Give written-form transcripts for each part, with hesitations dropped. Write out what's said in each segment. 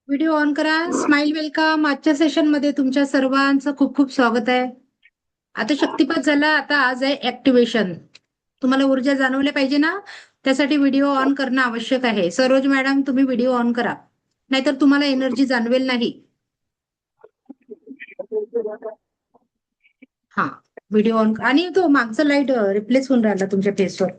Video on करा. Smile welcome. आजच्या session मध्ये तुमच्या सर्वांचं खूप खूप स्वागत आहे. आता शक्तिपात झाला. आता आज आहे ऍक्टिव्हेशन. तुम्हाला ऊर्जा जाणवल्या पाहिजे ना, त्यासाठी व्हिडिओ ऑन करणं आवश्यक आहे. सरोज मॅडम, तुम्ही व्हिडिओ ऑन करा, नाहीतर तुम्हाला एनर्जी जाणवेल नाही. हा, व्हिडिओ ऑन. आणि तो मागचा लाईट रिप्लेस होऊन राहिला तुमच्या फेसवर.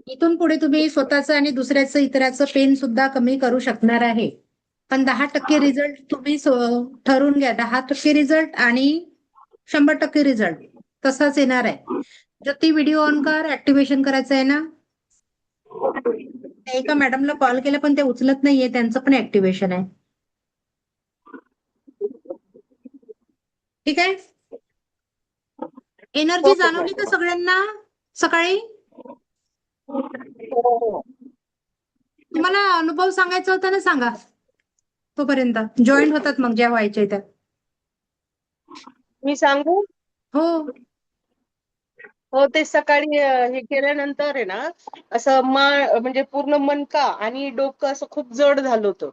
इथून पुढे तुम्ही स्वतःचं आणि दुसऱ्याचं इतराचं पेन सुद्धा कमी करू शकणार आहे. पण 10% रिझल्ट तुम्ही ठरवून घ्या. 10% रिझल्ट आणि 100% रिझल्ट तसाच येणार आहे. जर ती व्हिडिओ ऑन कर, ऍक्टिव्हेशन करायचं आहे ना. त्या एका मॅडमला कॉल केला पण ते उचलत नाहीये, त्यांचं पण ऍक्टिव्हेशन आहे. ठीक आहे. एनर्जी ओके जाणवली का मॅडम. सगळ्यांना सकाळी? हो हो. तुम्हाला अनुभव सांगायचा होता ना, सांगा. तोपर्यंत जॉईन होतात मग ज्या व्हायच्या त्या. मी सांगू? हो. हो, ते सकाळी हे केल्यानंतर आहे ना, असं म्हणजे पूर्ण मणका आणि डोकं असं खूप जड झालं होतं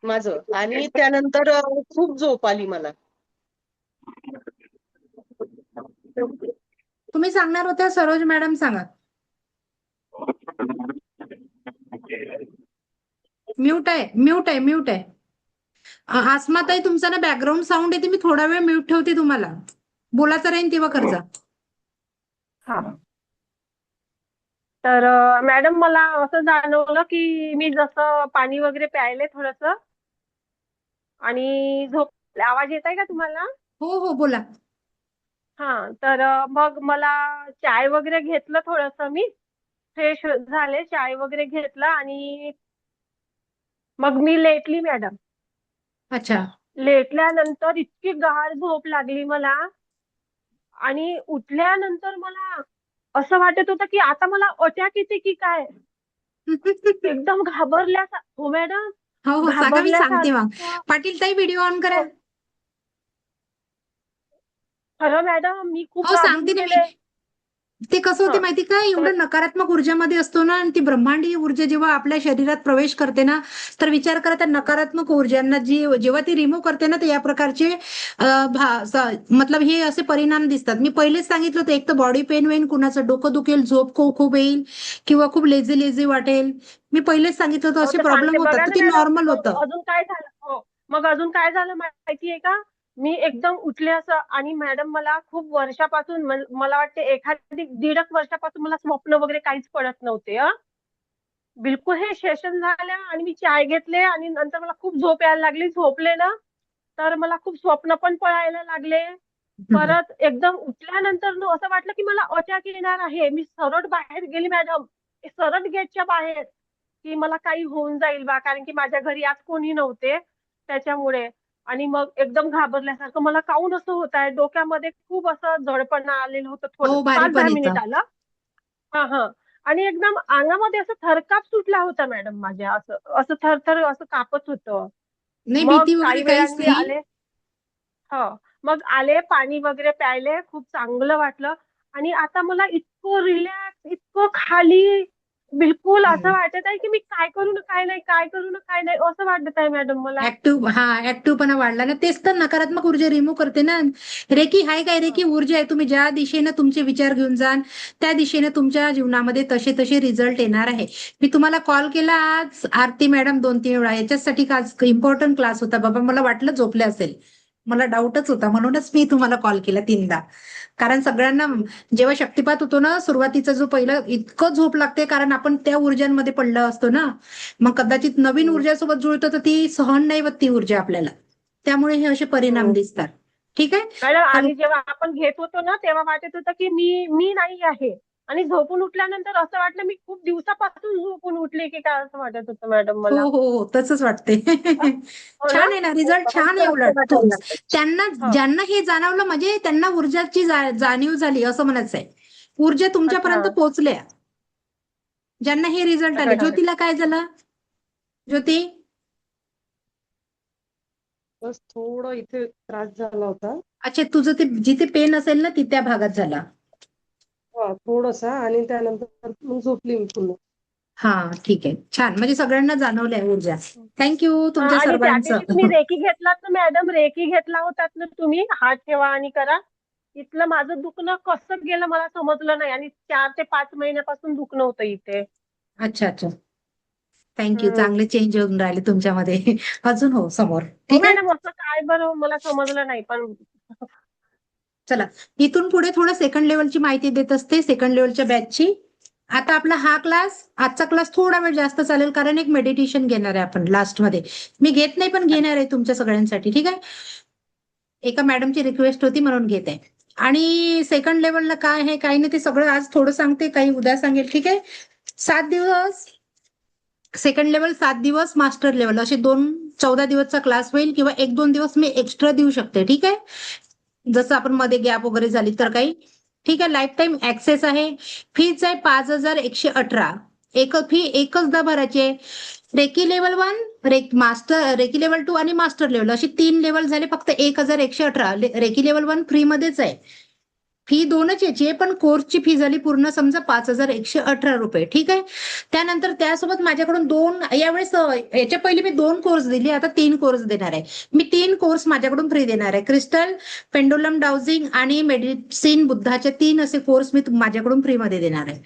माझं. आणि त्यानंतर खूप झोप आली मला. तुम्ही सांगणार होत्या सरोज मॅडम, सांगा. म्यूट आहे, म्यूट आहे, म्यूट आहे. आसमाताई, तुमचा ना बॅकग्राऊंड साऊंड येते. मी थोडा वेळ म्यूट ठेवते तुम्हाला. बोलायचं राहील तेव्हा करजा. हा. तर मॅडम, मला असं जाणवलं की मी जसं पाणी वगैरे प्यायले थोडस आणि झोप. आवाज येत आहे का तुम्हाला? हो हो, बोला. हा. तर मग मला चाय वगैरे घेतलं थोडस, मी फ्रेश झाले, चाय वगैरे घेतला आणि मग मी लेटली मॅडम. अच्छा. लेटल्यानंतर इतकी गाढ झोप लागली मला आणि उठल्यानंतर मला असं वाटत होतं की आता मला अटॅक येते की काय. एकदम घाबरल्या. हो मॅडम. हो हो, सांगा, मी सांगते मग. घाबरल्यासारखं. पाटील ताई, व्हिडिओ ऑन करा. हो. खरं मॅडम, मी खूप हो, सांगते घाबरून ना मी. गेले. ते कसं होते हा. माहिती का, तर एवढं नकारात्मक ऊर्जामध्ये असतो ना, आणि ती ब्रह्मांडीय ऊर्जा जेव्हा आपल्या शरीरात प्रवेश करते ना, तर विचार करा, त्या नकारात्मक ऊर्जांना जी जेव्हा ती रिमूव्ह करते ना, तर या प्रकारचे मतलब हे असे परिणाम दिसतात. मी पहिलेच सांगितलं होतं, एक तर बॉडी पेन होईल, कुणाचं डोकं दुखेल, झोप खूप खूप येईल, किंवा खूप लेझी लेझी वाटेल. मी पहिलेच सांगितलं होतं हो, असे तर प्रॉब्लेम सांगते होतात, बघा तर ना ते मॅडम. नॉर्मल मग होतं. अजून काय झालं? हो. मग अजून काय झालं माहितीये का? मी एकदम उठले असं, आणि मॅडम मला खूप वर्षापासून मला वाटते एखादी 1.5 वर्षापासून मला स्वप्न वगैरे काहीच पडत नव्हते. बिलकुल. हे सेशन झालं आणि मी चाय घेतले आणि नंतर मला खूप झोप यायला लागली. झोपले ना, तर मला खूप स्वप्न पण पडायला लागले. परत एकदम उठल्यानंतर ना असं वाटलं की मला अटॅक येणार आहे. मी सरळ बाहेर गेली मॅडम, सरळ गेटच्या बाहेर, की मला काही होऊन जाईल बा, कारण की माझ्या घरी आज कोणी नव्हते त्याच्यामुळे. आणि मग एकदम घाबरल्यासारखं मला काऊन असं होत आहे, डोक्यामध्ये खूप असं जडपणा आलेलं होतं, थोडं हो, भारी 5-10 पण मिनिट येतं. आलं. हा हा. आणि एकदम अंगामध्ये असं थरकाप सुटला होता मॅडम माझ्या, असं असं थरथर असं कापत होतं. नाही, मग भीती वगैरे काही काहीच वेळाने मी नाही. आले. हो. मग आले, पाणी वगैरे प्यायले, खूप चांगलं वाटलं. आणि आता मला इतकं रिलॅक्स, इतकं खाली, बिलकुल असं वाटत आहे की मी काय करू ना काय नाही, काय करू ना काय नाही, असं वाटत आहे मॅडम मला. ऍक्टिव्ह, हा, ऍक्टिव्हपणा वाढला ना, तेच तर नकारात्मक ऊर्जा रिमूव्ह करते ना. रेकी हाय काय? रेकी ऊर्जा आहे. तुम्ही ज्या दिशेने तुमचे विचार घेऊन जाल, त्या दिशेने तुमच्या जीवनामध्ये तसे तसे रिझल्ट येणार आहे. मी तुम्हाला कॉल केला आज, आरती मॅडम 2-3 वेळा, याच्यासाठी का आज इम्पॉर्टंट क्लास होता बाबा. मला वाटलं झोपले असेल, मला डाऊटच होता, म्हणूनच मी तुम्हाला कॉल केला 3दा. कारण सगळ्यांना जेव्हा शक्तिपात होतो ना, सुरुवातीचा जो पहिला इतकं झोप लागते, कारण आपण त्या ऊर्जांमध्ये पडलो असतो ना. मग कदाचित नवीन हम्म. ऊर्जासोबत जुळतं, तर ती सहन नाही होत ती ऊर्जा आपल्याला. त्यामुळे हे असे परिणाम हम्म. दिसतात. ठीक आहे. मॅडम, तर आधी जेव्हा आपण घेत होतो ना, तेव्हा वाटत होतं की मी मी नाही आहे. आणि झोपून उठल्यानंतर असं वाटलं मी खूप दिवसापासून झोपून उठले की काय, असं वाटत होतं मॅडम हो मला. हो हो, तसंच वाटते. हो ना. छान आहे ना, रिझल्ट छान आहे. असं उलट वाटायला लागलं. त्यांना, हो. ज्यांना हे जाणवलं, म्हणजे त्यांना ऊर्जाची जाणीव झाली असं म्हणायचं आहे. ऊर्जा अच्छा. तुमच्यापर्यंत पोहोचल्या, ज्यांना हे रिझल्ट आले. अच्छा. ज्योतीला काय झालं? ज्योती, बस थोडं इथे त्रास झाला होता. अच्छा, तुझं ते जिथे पेन असेल ना त्या भागात झाला. हा थोडासा, आणि त्यानंतर मग झोपली मी पुन्हा. हा ठीक आहे, छान. म्हणजे सगळ्यांना जाणवलंय ऊर्जा. थँक्यू तुमच्या आणि त्या दिवशी तुम्ही सर्वांचं. रेकी घेतलात ना मॅडम, रेकी घेतला होतात ना तुम्ही, हात ठेवा आणि करा. इथलं माझं दुखणं कसं गेलं मला समजलं नाही, आणि 4 ते 5 महिन्यापासून दुखणं होतं इथे. अच्छा अच्छा, थँक्यू. हम्म. चांगले चेंज होऊन राहिले तुमच्यामध्ये. अजून हो समोर, ठीक आहे. मॅडम असं काय बरं मला समजलं नाही पण. चला, इथून पुढे थोडं सेकंड लेवलची माहिती देत असते, सेकंड लेवलच्या बॅचची. आता आपला हा क्लास, आजचा क्लास थोडा वेळ जास्त चालेल, कारण एक मेडिटेशन घेणार आहे आपण लास्ट मध्ये. मी घेत नाही पण घेणार आहे तुमच्या सगळ्यांसाठी, ठीक आहे. एका मॅडमची रिक्वेस्ट होती म्हणून घेत आहे. आणि सेकंड लेवलला काय आहे काही नाही ते सगळं आज थोडं सांगते, काही उद्या सांगेल, ठीक आहे. 7 दिवस सेकंड लेवल, 7 दिवस मास्टर लेवल, असे 14 दिवसचा क्लास होईल, किंवा 1-2 दिवस मी एक्स्ट्रा देऊ शकते, ठीक आहे. जसं आपण मध्ये गॅप वगैरे झाली तर काही, ठीक आहे. लाईफ टाईम ऍक्सेस आहे. फीज आहे 5,118. एक फी एकचदा भरायची आहे. Recce level 1, master recce level 2 आणि मास्टर लेवल, अशी 3 लेवल झाले. फक्त 1,118. रेकी लेवल 1 फ्री मध्येच आहे. फी 2च याची आहे, पण कोर्सची फी झाली पूर्ण समजा 5,118 रुपये, ठीक आहे. त्यानंतर त्यासोबत माझ्याकडून यावेळेस याच्या पहिले मी 2 कोर्स दिले, आता 3 कोर्स देणार आहे. मी 3 कोर्स माझ्याकडून फ्री देणार आहे. क्रिस्टल, पेंडुलम डाउजिंग आणि मेडिसिन बुद्धाचे 3 असे कोर्स मी माझ्याकडून फ्री मध्ये देणार आहे,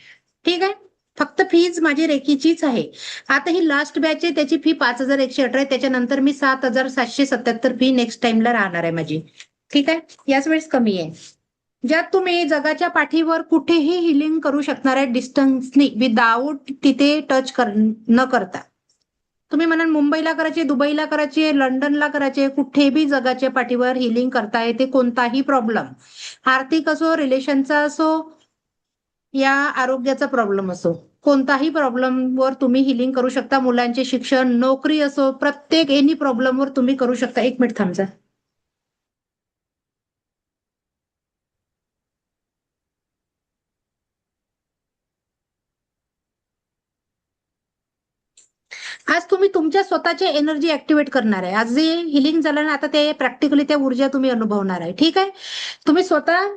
ठीक आहे. फक्त फीज माझी रेकीचीच आहे. आता ही लास्ट बॅच आहे, त्याची फी 5,118 आहे. त्याच्यानंतर मी 7,777 फी नेक्स्ट टाइमला राहणार आहे माझी, ठीक आहे. याच वेळेस कमी आहे. ज्यात तुम्ही जगाच्या पाठीवर कुठेही हिलिंग करू शकणार आहे, डिस्टन्सनी, विदाऊट तिथे टच न करता. तुम्ही म्हणाल मुंबईला करायचे, दुबईला करायचे, लंडनला करायचे, कुठेही जगाच्या पाठीवर हिलिंग करता येते. कोणताही प्रॉब्लेम, आर्थिक असो, रिलेशनचा असो, या आरोग्याचा प्रॉब्लेम असो, कोणताही प्रॉब्लेमवर तुम्ही हिलिंग करू शकता. मुलांचे शिक्षण, नोकरी असो, प्रत्येक एनी प्रॉब्लेमवर तुम्ही करू शकता. 1 मिनिट थांबजा. आज तुम्ही तुमच्या स्वतःच्या एनर्जी ऍक्टिव्हेट करणार आहे. आज जे हिलिंग झालं ना, आता ते प्रॅक्टिकली त्या ऊर्जा तुम्ही अनुभवणार आहे, ठीक आहे. तुम्ही स्वतः,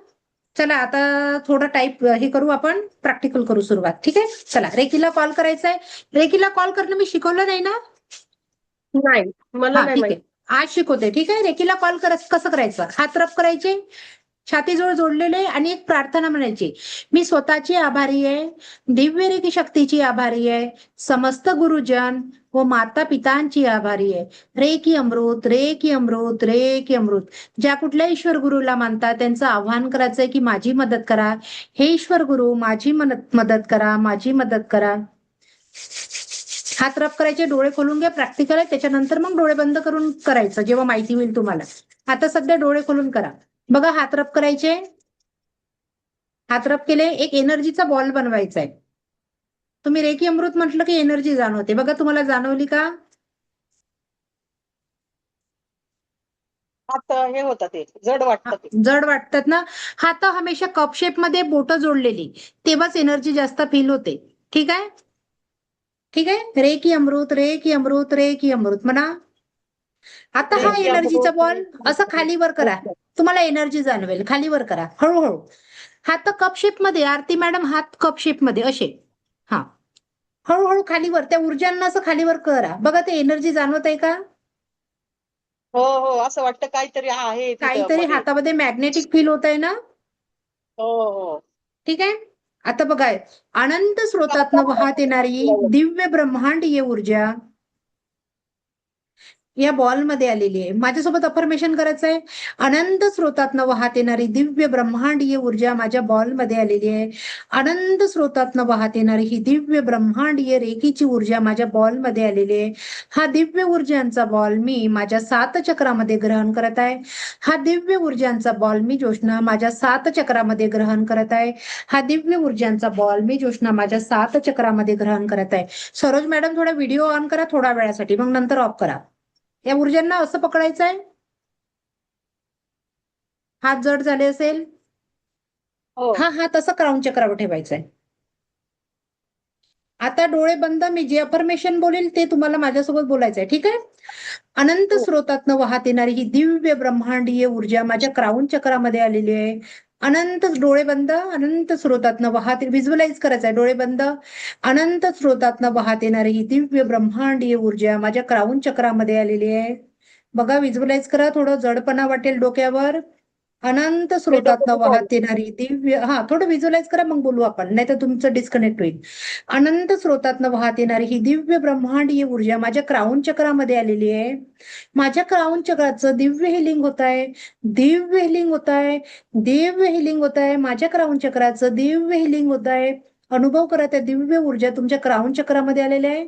चला आता थोडं टाईप हे करू, आपण प्रॅक्टिकल करू सुरुवात, ठीक आहे. चला, रेकीला कॉल करायचा आहे. रेकीला कॉल करणं मी शिकवलं नाही ना? नाही, मला हा नाही ठीक माहित. आहे, आज शिकवते, ठीक आहे. रेकीला कॉल कसं करायचं, हात रब करायचे, छातीजवळ जोडलेले, आणि एक प्रार्थना म्हणायची. मी स्वतःची आभारी आहे, दिव्य रेकी शक्तीची आभारी आहे, समस्त गुरुजन व माता पितांची आभारी आहे. रे की अमृत, रे की अमृत, रे की अमृत. ज्या कुठल्या ईश्वर गुरुला मानतात त्यांचं आव्हान करायचंय की माझी मदत करा. हे ईश्वर गुरु, माझी मदत करा, माझी मदत करा. हात रब करायचे, डोळे खोलून घ्या. प्रॅक्टिकल आहे, त्याच्यानंतर मग डोळे बंद करून करायचं जेव्हा माहिती होईल तुम्हाला. आता सध्या डोळे खोलून करा. बघा, हात रब करायचे. हात रब केले, एक एनर्जीचा बॉल बनवायचा आहे. तुम्ही रेकी अमृत म्हटलं की एनर्जी जाणवते. बघा, तुम्हाला जाणवली का? हात हे होतात, ते जड वाटतं ते. जड वाटतात ना? हात हमेशा कप शेप मध्ये बोट जोडलेली, तेव्हाच एनर्जी जास्त फील होते, ठीक आहे. ठीक आहे, रे की अमृत, रे की अमृत, रे की अमृत म्हणा. आता रे हा की एनर्जीचा अमृत, बॉल रे की असं अमृत. खालीवर करा, ओके. तुम्हाला एनर्जी जाणवेल. खालीवर करा हळूहळू. हात कप शेप मध्ये, आरती मॅडम हात कप शेप मध्ये असे. हा, हळूहळू खालीवर, त्या ऊर्जांना असं खालीवर करा. बघा, ते एनर्जी जाणवत आहे का? हो हो, असं वाटतं काहीतरी आहे तिथं काहीतरी मध्ये. हातामध्ये मॅग्नेटिक फील होत आहे ना? हो हो. ठीक आहे. आता बघा, अनंत स्रोतातनं वाहत येणारी दिव्य ब्रह्मांडीय ऊर्जा या बॉलमध्ये आलेली आहे. माझ्यासोबत अफर्मेशन करायचं आहे. अनंत स्रोतातनं वाहत येणारी दिव्य ब्रह्मांडीय ऊर्जा माझ्या बॉलमध्ये आलेली आहे. अनंत स्रोतातनं वाहत येणारी ही दिव्य ब्रह्मांडीय रेकीची ऊर्जा माझ्या बॉलमध्ये आलेली आहे. हा दिव्य ऊर्जांचा बॉल मी माझ्या 7 चक्रामध्ये ग्रहण करत आहे. हा दिव्य ऊर्जांचा बॉल मी जोशना माझ्या 7 चक्रामध्ये ग्रहण करत आहे. हा दिव्य ऊर्जांचा बॉल मी जोशना माझ्या 7 चक्रामध्ये ग्रहण करत आहे. सरोज मॅडम, थोडा व्हिडिओ ऑन करा थोड्या वेळासाठी, मग नंतर ऑफ करा. या ऊर्जांना असं पकडायचं आहे. हात जड झाले असेल, हो. हा हात असं क्राऊन चक्रावर ठेवायचा आहे. आता डोळे बंद, मी जे अफर्मेशन बोलेल ते तुम्हाला माझ्यासोबत बोलायचं आहे, ठीक आहे? अनंत हो. स्रोतातनं वाहत येणारी ही दिव्य ब्रह्मांडीय ऊर्जा माझ्या क्राऊन चक्रामध्ये आलेली आहे. अनंत, डोळे बंद, अनंत स्रोतातनं वाहत, व्हिज्युअलाइज करायचं आहे, डोळे बंद. अनंत स्रोतातनं वाहत येणारी ही दिव्य ब्रह्मांडीय ऊर्जा माझ्या क्राऊन चक्रामध्ये आलेली आहे. बघा, व्हिज्युअलाइज करा, थोडं जडपणा वाटेल डोक्यावर. अनंत मी डोकं स्रोतातनं दुखावलं. वाहत येणारी दिव्य, थोडं व्हिज्युअलाइज करा, मग बोलू आपण, नाही तर तुमचं डिस्कनेक्ट होईल. अनंत स्रोतातनं वाहत येणारी ही दिव्य ब्रह्मांडीय ऊर्जा माझ्या क्राऊन चक्रामध्ये आलेली आहे. माझ्या क्राऊन चक्राचं दिव्य हिलिंग होत आहे, दिव्य हिलिंग होत आहे, दिव्य हिलिंग होत आहे. माझ्या क्राऊन चक्राचं दिव्य हिलिंग होत आहे. अनुभव करा, त्या दिव्य ऊर्जा तुमच्या क्राऊन चक्रामध्ये आलेल्या आहे.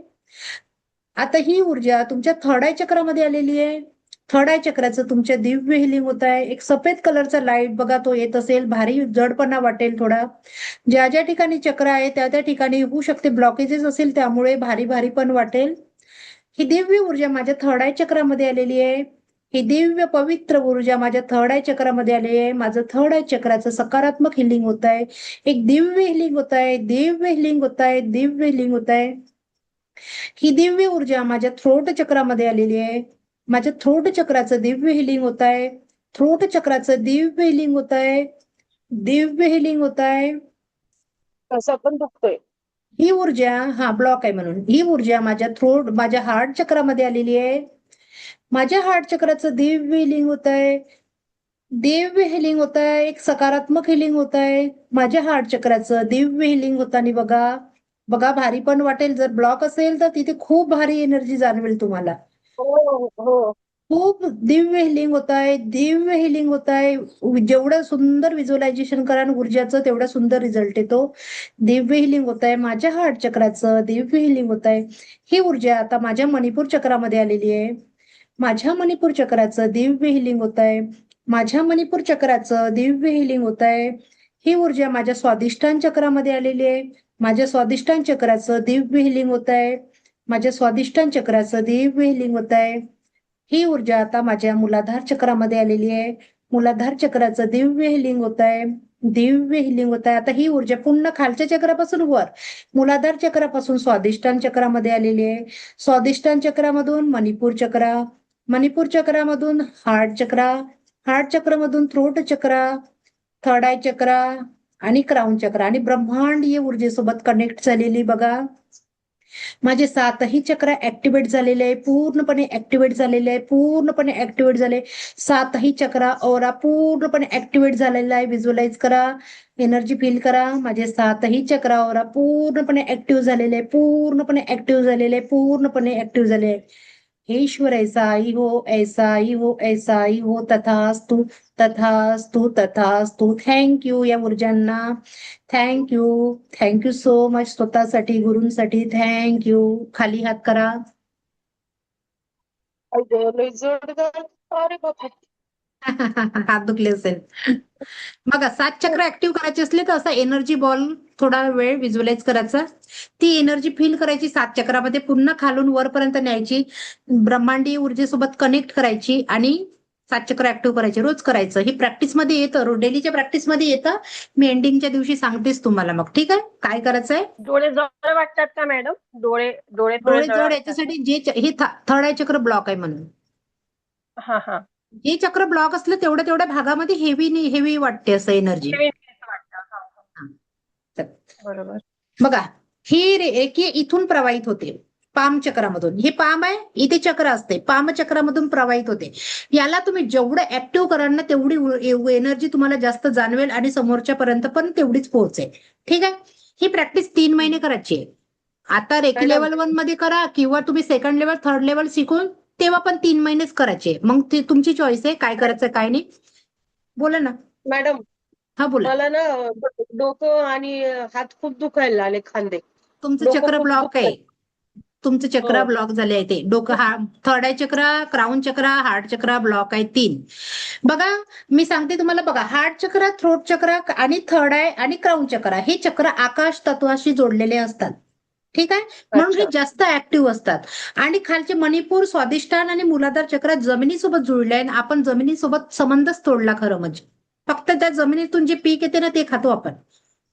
आता ही ऊर्जा तुमच्या थर्ड आय चक्रामध्ये आलेली आहे. थर्ड आय चक्राचं तुमच्या दिव्य हिलिंग होत आहे. एक सफेद कलरचा लाईट बघा, तो येत असेल, भारी जडपणा वाटेल थोडा. ज्या ज्या ठिकाणी चक्र आहे त्या त्या ठिकाणी होऊ शकते ब्लॉकेजेस असेल, त्यामुळे भारी भारी पण वाटेल. ही दिव्य ऊर्जा माझ्या थर्ड आय चक्रामध्ये आलेली आहे. ही दिव्य पवित्र ऊर्जा माझ्या थर्ड आय चक्रामध्ये आलेली आहे. माझं थर्ड आय चक्राचं सकारात्मक हिलिंग होत आहे. एक दिव्य हिलिंग होत आहे, दिव्य हिलिंग होत आहे, दिव्य हिलिंग होत आहे. ही दिव्य ऊर्जा माझ्या थ्रोट चक्रामध्ये आलेली आहे. माझ्या थ्रोट चक्राचं दिव्य हिलिंग होत आहे. थ्रोट चक्राचं दिव्य हिलिंग होत आहे, दिव्य हिलिंग होत आहे. असं पण दुखतोय. ही ऊर्जा, ब्लॉक आहे म्हणून, ही ऊर्जा माझ्या हार्ट चक्रामध्ये आलेली आहे. माझ्या हार्ट चक्राचं दिव्य हिलिंग होत आहे, दिव्य हिलिंग होत आहे. एक सकारात्मक हिलिंग होत आहे. माझ्या हार्ट चक्राचं दिव्य हिलिंग होताना बघा, बघा भारी पण वाटेल. जर ब्लॉक असेल तर तिथे खूप भारी एनर्जी जाणवेल तुम्हाला. हो हो. खूप दिव्य हिलिंग होत आहे, दिव्य हिलिंग होत आहे. जेवढं सुंदर व्हिज्युअलायझेशन करा ऊर्जाचं, तेवढा सुंदर रिझल्ट येतो. दिव्य हिलिंग होत आहे. माझ्या हार्ट चक्राचं दिव्य हिलिंग होत आहे. ही ऊर्जा आता माझ्या मणिपूर चक्रामध्ये आलेली आहे. माझ्या मणिपूर चक्राचं दिव्य हिलिंग होत आहे. माझ्या मणिपूर चक्राचं दिव्य हिलिंग होत आहे. ही ऊर्जा माझ्या स्वादिष्टान चक्रामध्ये आलेली आहे. माझ्या स्वादिष्टान चक्राचं दिव्य हिलिंग होत आहे. माझ्या स्वादिष्टान चक्राचं दिव्य हिलिंग होत आहे. ही ऊर्जा आता माझ्या मूलाधार चक्रामध्ये आलेली आहे. मूलाधार चक्राचं दिव्य हिलिंग होत आहे, दिव्य हिलिंग होत आहे. आता ही ऊर्जा पुन्हा खालच्या चक्रापासून वर, मूलाधार चक्रापासून स्वादिष्टान चक्रामध्ये आलेली आहे. स्वादिष्टान चक्रामधून मणिपूर चक्रा, मणिपूर चक्रामधून हार्ट चक्रा, हार्ट चक्रामधून throat chakra, third eye chakra आणि क्राऊन चक्रा आणि ब्रह्मांडीय ऊर्जेसोबत कनेक्ट झालेली बघा. माझे 7ही चक्र ऍक्टिव्हेट झालेले आहे, पूर्णपणे ऍक्टिव्हेट झालेले आहे, पूर्णपणे ऍक्टिव्हेट झाले. 7ही चक्र ओरा पूर्णपणे ऍक्टिव्हेट झालेला आहे. व्हिज्युअलाइज करा, एनर्जी फील करा. माझे 7ही चक्र ओरा पूर्णपणे ऍक्टिव्ह झालेले आहे, पूर्णपणे ऍक्टिव्ह झालेले आहे, पूर्णपणे ऍक्टिव्ह झाले आहे. हे ईश्वर ऐसा ही हो, ऐसा ही हो, ऐसा ही हो. तथास्तु, तथास्तु, तथास्तु. थँक्यू या ऊर्जांना, थँक्यू, थँक्यू सो मच. स्वतःसाठी, गुरूंसाठी थँक्यू. खाली हात करा. लय जोरदार. अरे बापरे. हात दुखले असेल. बघा, 7 चक्र ऍक्टिव्ह करायचे असले तर असा एनर्जी बॉल थोडा वेळ व्हिज्युअलाइज करायचा. ती एनर्जी फील करायची 7 चक्रामध्ये, पुन्हा खालून वरपर्यंत न्यायची, ब्रह्मांडीय ऊर्जेसोबत कनेक्ट करायची आणि 7 चक्र ऍक्टिव्ह करायचे. रोज करायचं. ही प्रॅक्टिसमध्ये येतं, डेलीच्या प्रॅक्टिसमध्ये येतं. मी एंडिंगच्या दिवशी सांगतेच तुम्हाला मग, ठीक आहे, काय करायचंय. डोळे जड वाटतात का मॅडम? डोळे डोळे थोडे डोळे जड जड वाटतात. याच्यासाठी हे थर्ड आय चक्र ब्लॉक आहे म्हणून. हा हा. जे चक्र ब्लॉक असलं तेवढ्या तेवढ्या भागामध्ये हेवी वाटते असं एनर्जी. असं वाटतं. हा, हा. बरोबर. बघा, ही रेखी इथून प्रवाहित होते पाम चक्रामधून. हे पाम आहे, इथे चक्र असते, पाम चक्रामधून प्रवाहित होते. याला तुम्ही जेवढं ऍक्टिव्ह कराल ना तेवढी एनर्जी तुम्हाला जास्त जाणवेल आणि समोरच्या पर्यंत पण तेवढीच पोहोचेल. ठीक आहे. ही प्रॅक्टिस 3 महिने करायची आहे. आता रेकी मॅडम. लेवल 1 मध्ये करा किंवा तुम्ही सेकंड लेवल, थर्ड लेवल शिकून तेव्हा पण 3 महिनेच करायचे. मग ते तुमची चॉईस आहे, काय करायचं काय नाही. बोला ना. मॅडम, हा बोला. मला ना डोकं आणि हात खूप दुखायला लागले, खांदे. तुमचं डोकं चक्र खूप ब्लॉक दुखतंय. आहे. तुमचं चक्र हो. ब्लॉक झाले आहे. ते डोकं, थर्ड आय चक्र, क्राऊन चक्र, हार्ट चक्र ब्लॉक आहे 3. बघा, मी सांगते तुम्हाला. बघा, हार्ट चक्र, थ्रोट चक्र आणि थर्ड आय आणि क्राऊन चक्र हे चक्र आकाश तत्वाशी जोडलेले असतात. ठीक आहे. म्हणून हे अच्छा. जास्त ऍक्टिव्ह असतात. आणि खालचे मणिपूर, स्वादिष्टान आणि मूलाधार चक्र जमिनीसोबत जुळले आहे. आपण जमिनीसोबत संबंधच तोडला खरं म्हणजे. फक्त त्या जमिनीतून जे पीक येते ना ते खातो आपण.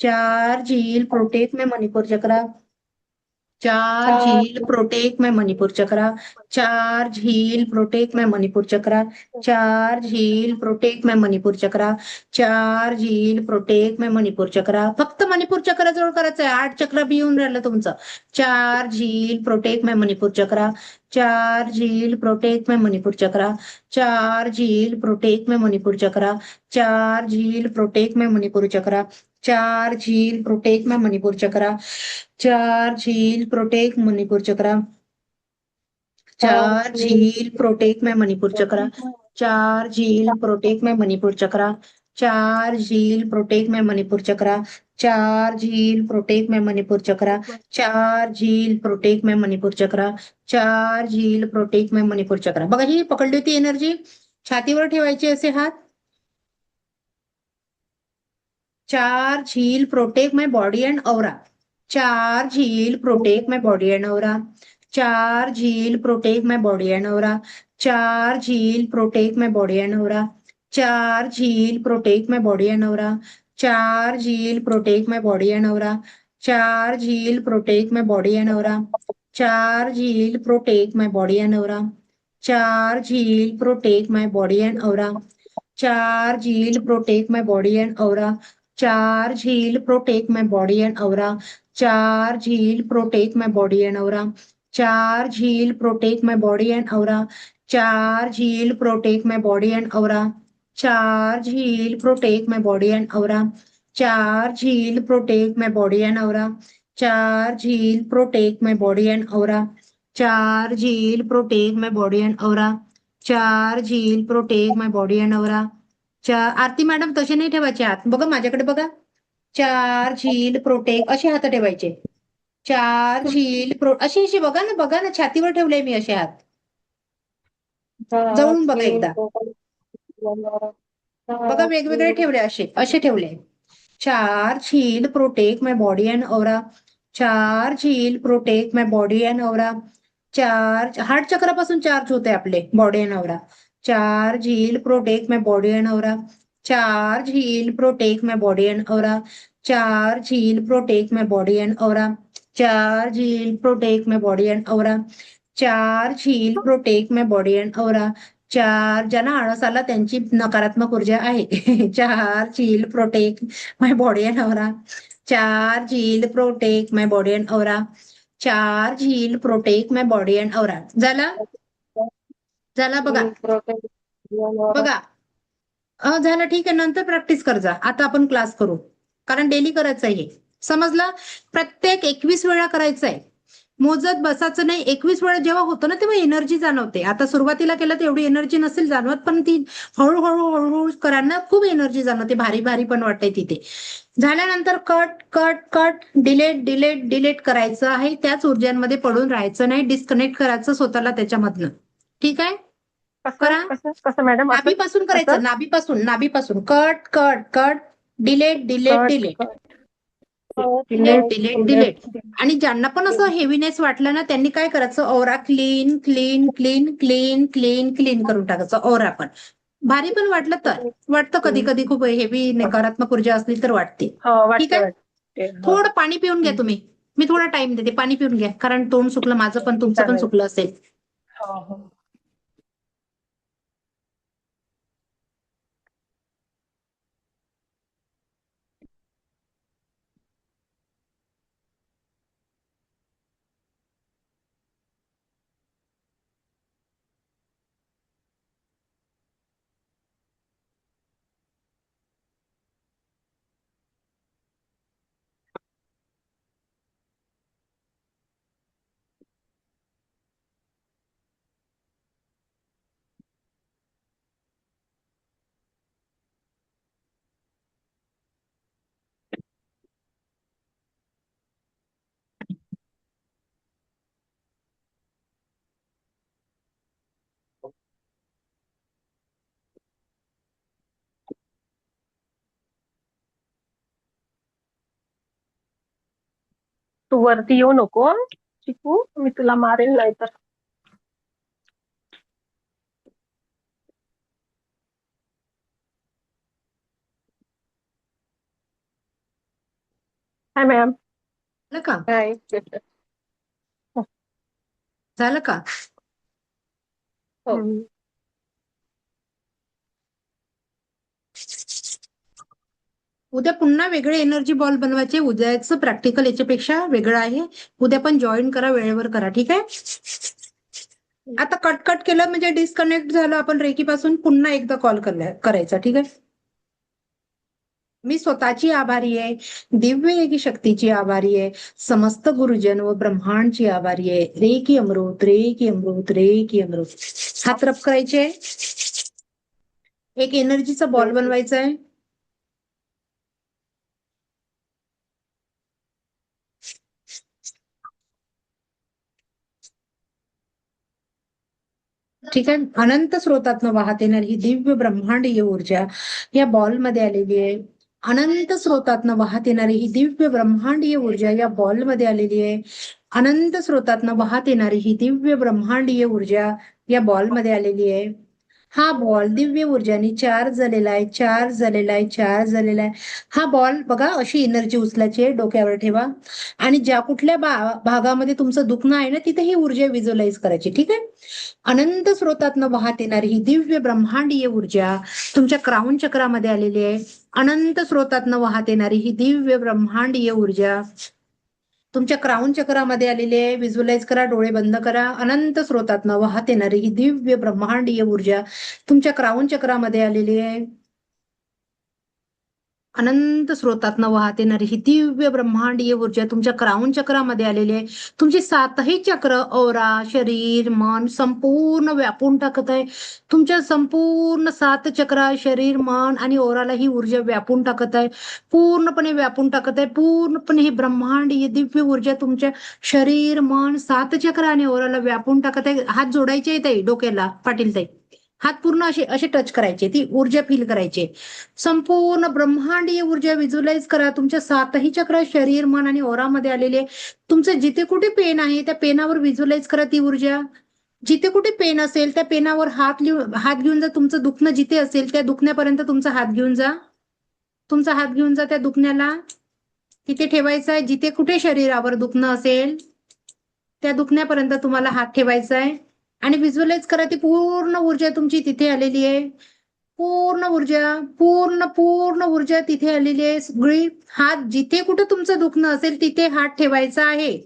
चार्ज हील प्रोटेक्ट में मणिपुर चक्रा, चार्ज हील प्रोटेक्ट में मणिपुर चक्रा, चार्ज हील प्रोटेक्ट में मणिपुर चक्रा, चार्ज हील प्रोटेक्ट में मणिपुर चक्रा, चार्ज हील प्रोटेक्ट में मणिपुर चक्रा. फक्त मणिपुर चक्र जवळ करायचं आहे. 8 चक्र बी येऊन राहिलं तुमचं. चार्ज हील प्रोटेक्ट में मणिपुर चक्रा, चार्ज हील प्रोटेक्ट में मणिपुर चक्रा, चार्ज हील प्रोटेक्ट में मणिपुर चक्रा, चार्ज हील प्रोटेक्ट में मणिपुर चक्रा, चार्ज हील प्रोटेक्ट में मणिपुर चक्रा, चार्ज हील प्रोटेक्ट मणिपुर चक्रा, चार्ज हील प्रोटेक्ट में मणिपुर चक्रा, चार्ज हील प्रोटेक्ट में मणिपुर चक्रा, चार्ज हील प्रोटेक्ट में मणिपुर चक्रा, चार्ज हील प्रोटेक्ट में मणिपुर चक्रा, चार्ज हील प्रोटेक्ट में मणिपुर चक्रा, चार्ज हील प्रोटेक्ट में मणिपुर चक्रा. बघा ही पकडली होती एनर्जी. छातीवर ठेवायचे असे हात. Charge heal protect my body and aura, charge heal protect my body and aura, charge heal protect my body and aura, charge heal protect my body and aura, charge heal protect my body and aura, charge heal protect my body and aura, charge heal protect my body and aura, charge heal protect my body and aura, charge heal protect my body and aura, charge heal protect my body and aura, charge heal protect my body and aura, charge heal protect my body and aura, charge heal protect my body and aura, charge heal protect my body and aura, charge heal protect my body and aura, charge heal protect my body and aura, charge heal protect my body and aura, charge heal protect my body and aura, charge heal protect my body and aura. Aarti madam तसे नाही ठेवायचे हात. बघा माझ्याकडे बघा. Charge heal protect असे हात ठेवायचे. चार्ज हील अशी अशी बघा ना छातीवर ठेवले मी असे हात. जवळून बघा एकदा. बघा वेगवेगळे ठेवले असे ठेवले. Charge heal protect my body and aura, charge heal protect my body and aura, charge heart चक्रापासून चार्ज होते आपले body and aura. Charge heal protect my body and aura, charge heal protect my body and aura, charge heal protect my body and aura, charge heal protect my body and aura, charge heal protect my body and aura. ज्यांना आळस आला त्यांची नकारात्मक ऊर्जा आहे. Charge heal protect my body and aura, charge heal protect my body and aura, charge heal protect my body and aura. झाला बघा. बघा झालं ठीक आहे. नंतर प्रॅक्टिस कर जा. आता आपण क्लास करू कारण डेली करायचं आहे हे. समजलं. प्रत्येक 21 वेळा करायचं आहे. मोजत बसायचं नाही. 21 वेळा जेव्हा होतं ना तेव्हा एनर्जी जाणवते. आता सुरुवातीला केलं तर एवढी एनर्जी नसेल जाणवत पण ती हळूहळू करायला खूप एनर्जी जाणवते. भारी भारी पण वाटते तिथे. झाल्यानंतर cut cut cut delete delete delete करायचं आहे. त्याच ऊर्जांमध्ये पडून राहायचं नाही. डिस्कनेक्ट करायचं स्वतःला त्याच्यामधनं. ठीक आहे. करा. कसं मॅडम? नाभीपासून करायचं. नाभीपासून cut cut cut delete delete delete delete delete delete. आणि ज्यांना पण असं हेवीनेस वाटलं ना त्यांनी काय करायचं aura clean clean clean clean clean clean करून टाकायचं. औरा पण भारी पण वाटलं तर वाटतं. कधी कधी खूप हेवी नकारात्मक ऊर्जा असली तर वाटते. ठीक आहे. थोडं पाणी पिऊन घ्या तुम्ही. मी थोडा टाइम देते. पाणी पिऊन घ्या कारण तोंड सुकलं माझं पण तुमचं पण सुकलं असेल. तू वरती येऊ नको चिकू. मी तुला मारेल नाही तर. हाय मॅम. झालं का? हाय. झालं का? हो. उद्या पुन्हा वेगळे एनर्जी बॉल बनवायचे. उद्याचं प्रॅक्टिकल याच्यापेक्षा वेगळं आहे. उद्या पण जॉईन करा, वेळेवर करा. ठीक आहे. आता कट केलं म्हणजे डिस्कनेक्ट झालं आपण रेकीपासून, पुन्हा एकदा कॉल करायचा. ठीक आहे. मी स्वतःची आभारी आहे, दिव्य एकी शक्तीची आभारी आहे, समस्त गुरुजन व ब्रह्मांडची आभारी आहे. रेकी अमृत, रेकी अमृत, रेकी अमृत. हात रब करायचे. एक एनर्जीचा बॉल बनवायचा आहे. ठीक आहे. अनंत स्रोतातनं वाहत येणारी ही दिव्य ब्रह्मांडीय ऊर्जा या बॉलमध्ये आलेली आहे. अनंत स्रोतातनं वाहत येणारी ही दिव्य ब्रह्मांडीय ऊर्जा या बॉलमध्ये आलेली आहे. अनंत स्रोतातनं वाहत येणारी ही दिव्य ब्रह्मांडीय ऊर्जा या बॉलमध्ये आलेली आहे. हा बॉल दिव्य ऊर्जाने चार्ज झालेला आहे, चार्ज झालेला आहे, चार्ज झालेला आहे. हा बॉल बघा, अशी एनर्जी उचलायची आहे, डोक्यावर ठेवा आणि ज्या कुठल्या भागामध्ये तुमचं दुखणं आहे ना, तिथे ही ऊर्जा व्हिज्युअलाइज करायची. ठीक आहे. अनंत स्रोतातनं वाहत येणारी ही दिव्य ब्रह्मांडीय ऊर्जा तुमच्या क्राउन चक्रामध्ये आलेली आहे. अनंत स्रोतातनं वाहत येणारी ही दिव्य ब्रह्मांडीय ऊर्जा तुमच्या क्राउन चक्रामध्ये आलेली आहे. व्हिज्युअलाइज करा, डोळे बंद करा. अनंत स्रोतातनं वाहत येणारी ही दिव्य ब्रह्मांडीय ऊर्जा तुमच्या क्राउन चक्रामध्ये आलेली आहे. अनंत स्रोतातनं वाहत येणारी ही दिव्य ब्रह्मांडीय ऊर्जा तुमच्या क्राउन चक्रामध्ये आलेली आहे. तुमची सातही चक्र, ओरा, शरीर, मन संपूर्ण व्यापून टाकत आहे. तुमच्या संपूर्ण 7 चक्र, शरीर, मन आणि ओराला ही ऊर्जा व्यापून टाकत आहे. पूर्णपणे व्यापून टाकत आहे. पूर्णपणे ही ब्रह्मांडीय दिव्य ऊर्जा तुमच्या शरीर, मन, 7 चक्र आणि ओराला व्यापून टाकत आहे. हात जोडायचे आहे ताई डोक्याला, पाटील ताई. हात पूर्ण असे टच करायचे, ती ऊर्जा फील करायची. संपूर्ण ब्रह्मांडीय ऊर्जा व्हिज्युअलाइज करा. तुमच्या 7ही चक्र, शरीर, मन आणि ओरामध्ये आलेले. तुमचं जिथे कुठे पेन आहे त्या पेनावर व्हिज्युअलाइज करा ती ऊर्जा. जिथे कुठे पेन असेल त्या पेनावर हात घेऊन जा. तुमचं दुखणं जिथे असेल त्या दुखण्यापर्यंत तुमचा हात घेऊन जा. तुमचा हात घेऊन जा त्या दुखण्याला. तिथे ठेवायचा आहे. जिथे कुठे शरीरावर दुखणं असेल त्या दुखण्यापर्यंत तुम्हाला हात ठेवायचा आहे आणि व्हिज्युअलाइज करा ती पूर्ण ऊर्जा तुमची तिथे आलेली आहे. पूर्ण ऊर्जा, पूर्ण ऊर्जा तिथे आलेली आहे. सगळी हात जिथे कुठे तुमचं दुखणं असेल तिथे हात ठेवायचा आहे.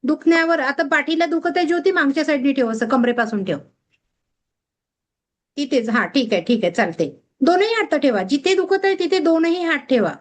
दुखण्यावर. आता पाठीला दुखत आहे ज्योती, मागच्या साईडनी ठेव, असं कमरेपासून ठेव. तिथेच. हा ठीक आहे, ठीक आहे, चालते. दोनही हात ठेवा. जिथे दुखत आहे तिथे दोनही हात ठेवा.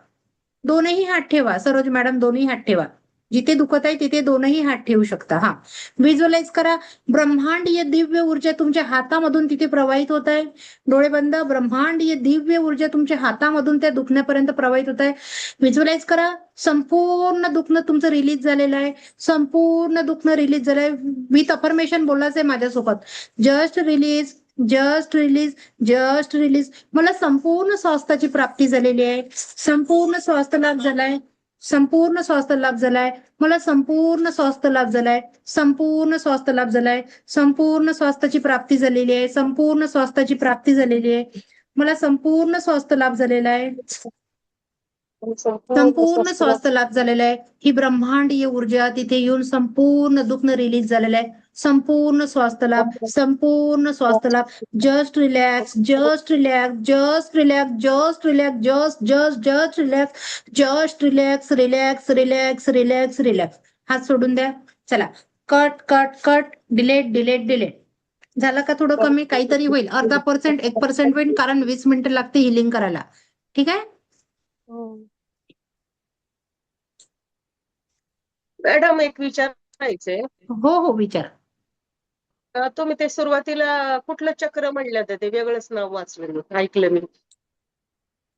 दोनही हात ठेवा. सरोज मॅडम, दोनही हात ठेवा. जिथे दुखत आहे तिथे दोनही हात ठेवू शकता. हा, व्हिज्युअलाइज करा. ब्रह्मांडीय दिव्य ऊर्जा तुमच्या हातामधून तिथे प्रवाहित होत आहे. डोळे बंद. ब्रह्मांडीय दिव्य ऊर्जा तुमच्या हातामधून त्या दुखण्यापर्यंत प्रवाहित होत आहे. व्हिज्युअलाइज करा. संपूर्ण दुखणं तुमचं रिलीज झालेलं आहे. संपूर्ण दुखणं रिलीज झालंय. विथ अफर्मेशन बोलायचं आहे माझ्यासोबत. Just release, just release, just release. मला संपूर्ण स्वास्थ्याची प्राप्ती झालेली आहे. संपूर्ण स्वास्थ्य लाभ झालाय. संपूर्ण स्वास्थ्य लाभ झालाय. मला संपूर्ण स्वास्थ्य लाभ झालाय. संपूर्ण स्वास्थ्य लाभ झालाय. संपूर्ण स्वास्थ्याची प्राप्ती झालेली आहे. संपूर्ण स्वास्थ्याची प्राप्ती झालेली आहे. मला संपूर्ण स्वास्थ्य लाभ झालेला आहे. संपूर्ण स्वास्थ्य लाभ झालेला आहे. ही ब्रह्मांडीय ऊर्जा तिथे येऊन संपूर्ण दुखणं रिलीज झालेलं आहे. संपूर्ण स्वास्थ्य लाभ, संपूर्ण स्वास्थ्य लाभ. Just relax, just relax, just relax, just relax, just just just relax, just relax, relax, relax, relax, relax. हात सोडून द्या. चला, cut cut cut, delete delete delete. झालं का? थोडं कमी काहीतरी होईल. अर्धा % 1% होईल, कारण 20 मिनिटं लागते हिलिंग करायला. ठीक आहे. मॅडम, एक विचारायचंय. हो हो, विचार. तुम्ही ते सुरुवातीला कुठलं चक्र म्हणलं होतं, ते वेगळंच नाव वाचलं मी, ऐकलं मी.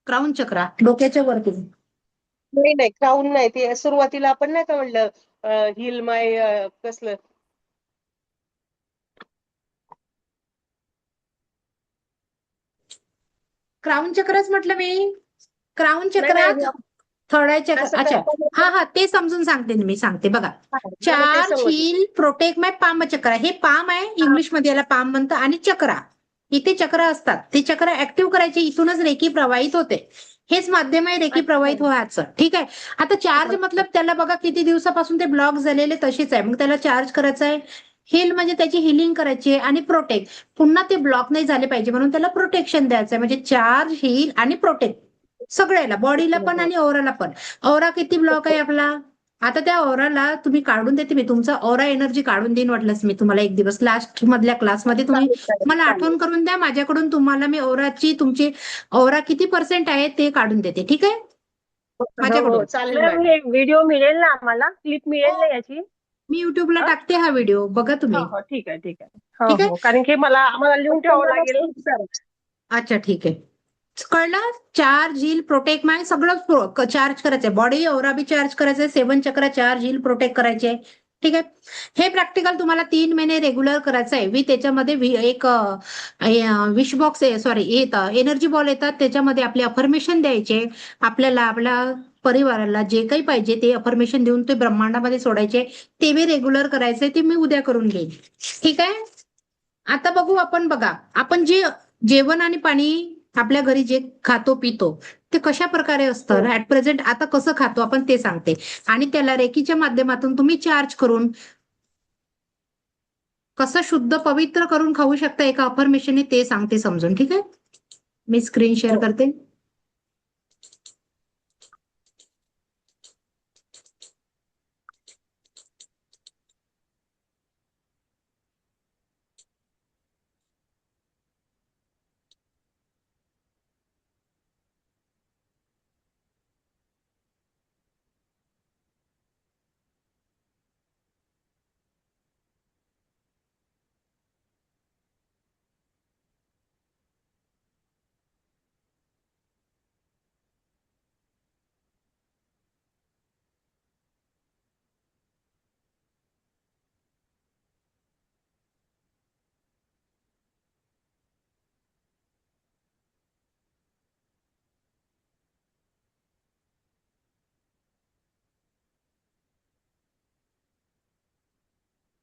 क्राउन चक्रा, डोक्याच्या वरती. नाही नाही, क्राऊन नाही. ते सुरुवातीला आपण नाही का म्हणलं, हिल माय कसलं. क्राउन चक्रच म्हटलं मी. क्राउन नाही, चक्रात नाही, थर्ड चक्र. असं अच्छा, करताना- हा हा, ते समजून सांगते मी, सांगते बघा. मला ते चार्ज, समजलं. हील, प्रोटेक्ट माय पाम चक्र. हे पाम आहे, इंग्लिश मध्ये याला पाम म्हणतात. आणि चक्रा, इथे चक्र असतात. ते चक्र ऍक्टिव्ह करायचे. इथूनच रेकी प्रवाहित होते. हेच माध्यम आहे रेकी अच्छा. प्रवाहित व्हायचं. ठीक आहे. आता चार्ज मतलब त्याला बघा किती दिवसापासून ते ब्लॉक झालेले तसेच आहे. मग त्याला चार्ज करायचं आहे. हील म्हणजे त्याची हिलिंग करायची आहे आणि प्रोटेक्ट. पुन्हा ते ब्लॉक नाही झाले पाहिजे म्हणून त्याला प्रोटेक्शन द्यायचं आहे. म्हणजे चार्ज, हील आणि प्रोटेक्ट सगळ्याला, बॉडीला पण आणि ओराला पण. ओरा किती ब्लॉक आहे आपला? आता त्या ओराला तुम्ही काढून देते मी, तुमचा ओरा एनर्जी काढून देईन वाटलंच मी तुम्हाला एक दिवस लास्ट मधल्या क्लासमध्ये. तुम्ही चालेल, चालेल, मला चालेल. आठवण करून द्या, माझ्याकडून तुम्हाला मी ओराची तुमची ओरा किती % आहे ते काढून देते. ठीक आहे. हो माझ्याकडून चालेल मॅम मॅडम. हे व्हिडिओ मिळेल ना आम्हाला, क्लिप मिळेल हो, ना याची? मी युट्यूबला हा? टाकते हा व्हिडिओ, बघा हो तुम्ही. हो ठीक आहे ठीक आहे. हो ठीक आहे. हो, कारण की आम्हाला लिहून ठेवावं मला लागेल. खूप सारं. अच्छा ठीक आहे. कळलं? चार्ज, हील, प्रोटेक्ट माय सगळं चार्ज करायचंय. बॉडी ओरा बी चार्ज करायचंय. 7 चक्र चार्ज, हील, प्रोटेक्ट करायचे. ठीक आहे. हे प्रॅक्टिकल तुम्हाला 3 महिने रेग्युलर करायचं आहे. त्याच्यामध्ये एक विश बॉक्स आहे, सॉरी एनर्जी बॉल येतात, त्याच्यामध्ये आपले अफर्मेशन द्यायचे. आपल्याला आपल्या परिवाराला जे काही पाहिजे ते अफर्मेशन देऊन ते ब्रह्मांडामध्ये सोडायचे. ते मी रेग्युलर करायचंय, ते मी उद्या करून घेईन. ठीक आहे. आता बघू आपण. बघा, आपण जे जेवण आणि पाणी आपल्या घरी जे खातो पितो ते कशा प्रकारे असतं ऍट प्रेझेंट आता कसं खातो आपण ते सांगते. आणि त्याला रेकीच्या माध्यमातून तुम्ही चार्ज करून कसं शुद्ध पवित्र करून खाऊ शकता एका अफर्मेशनने ते सांगते समजून. ठीक आहे. मी स्क्रीन शेअर हो. करते.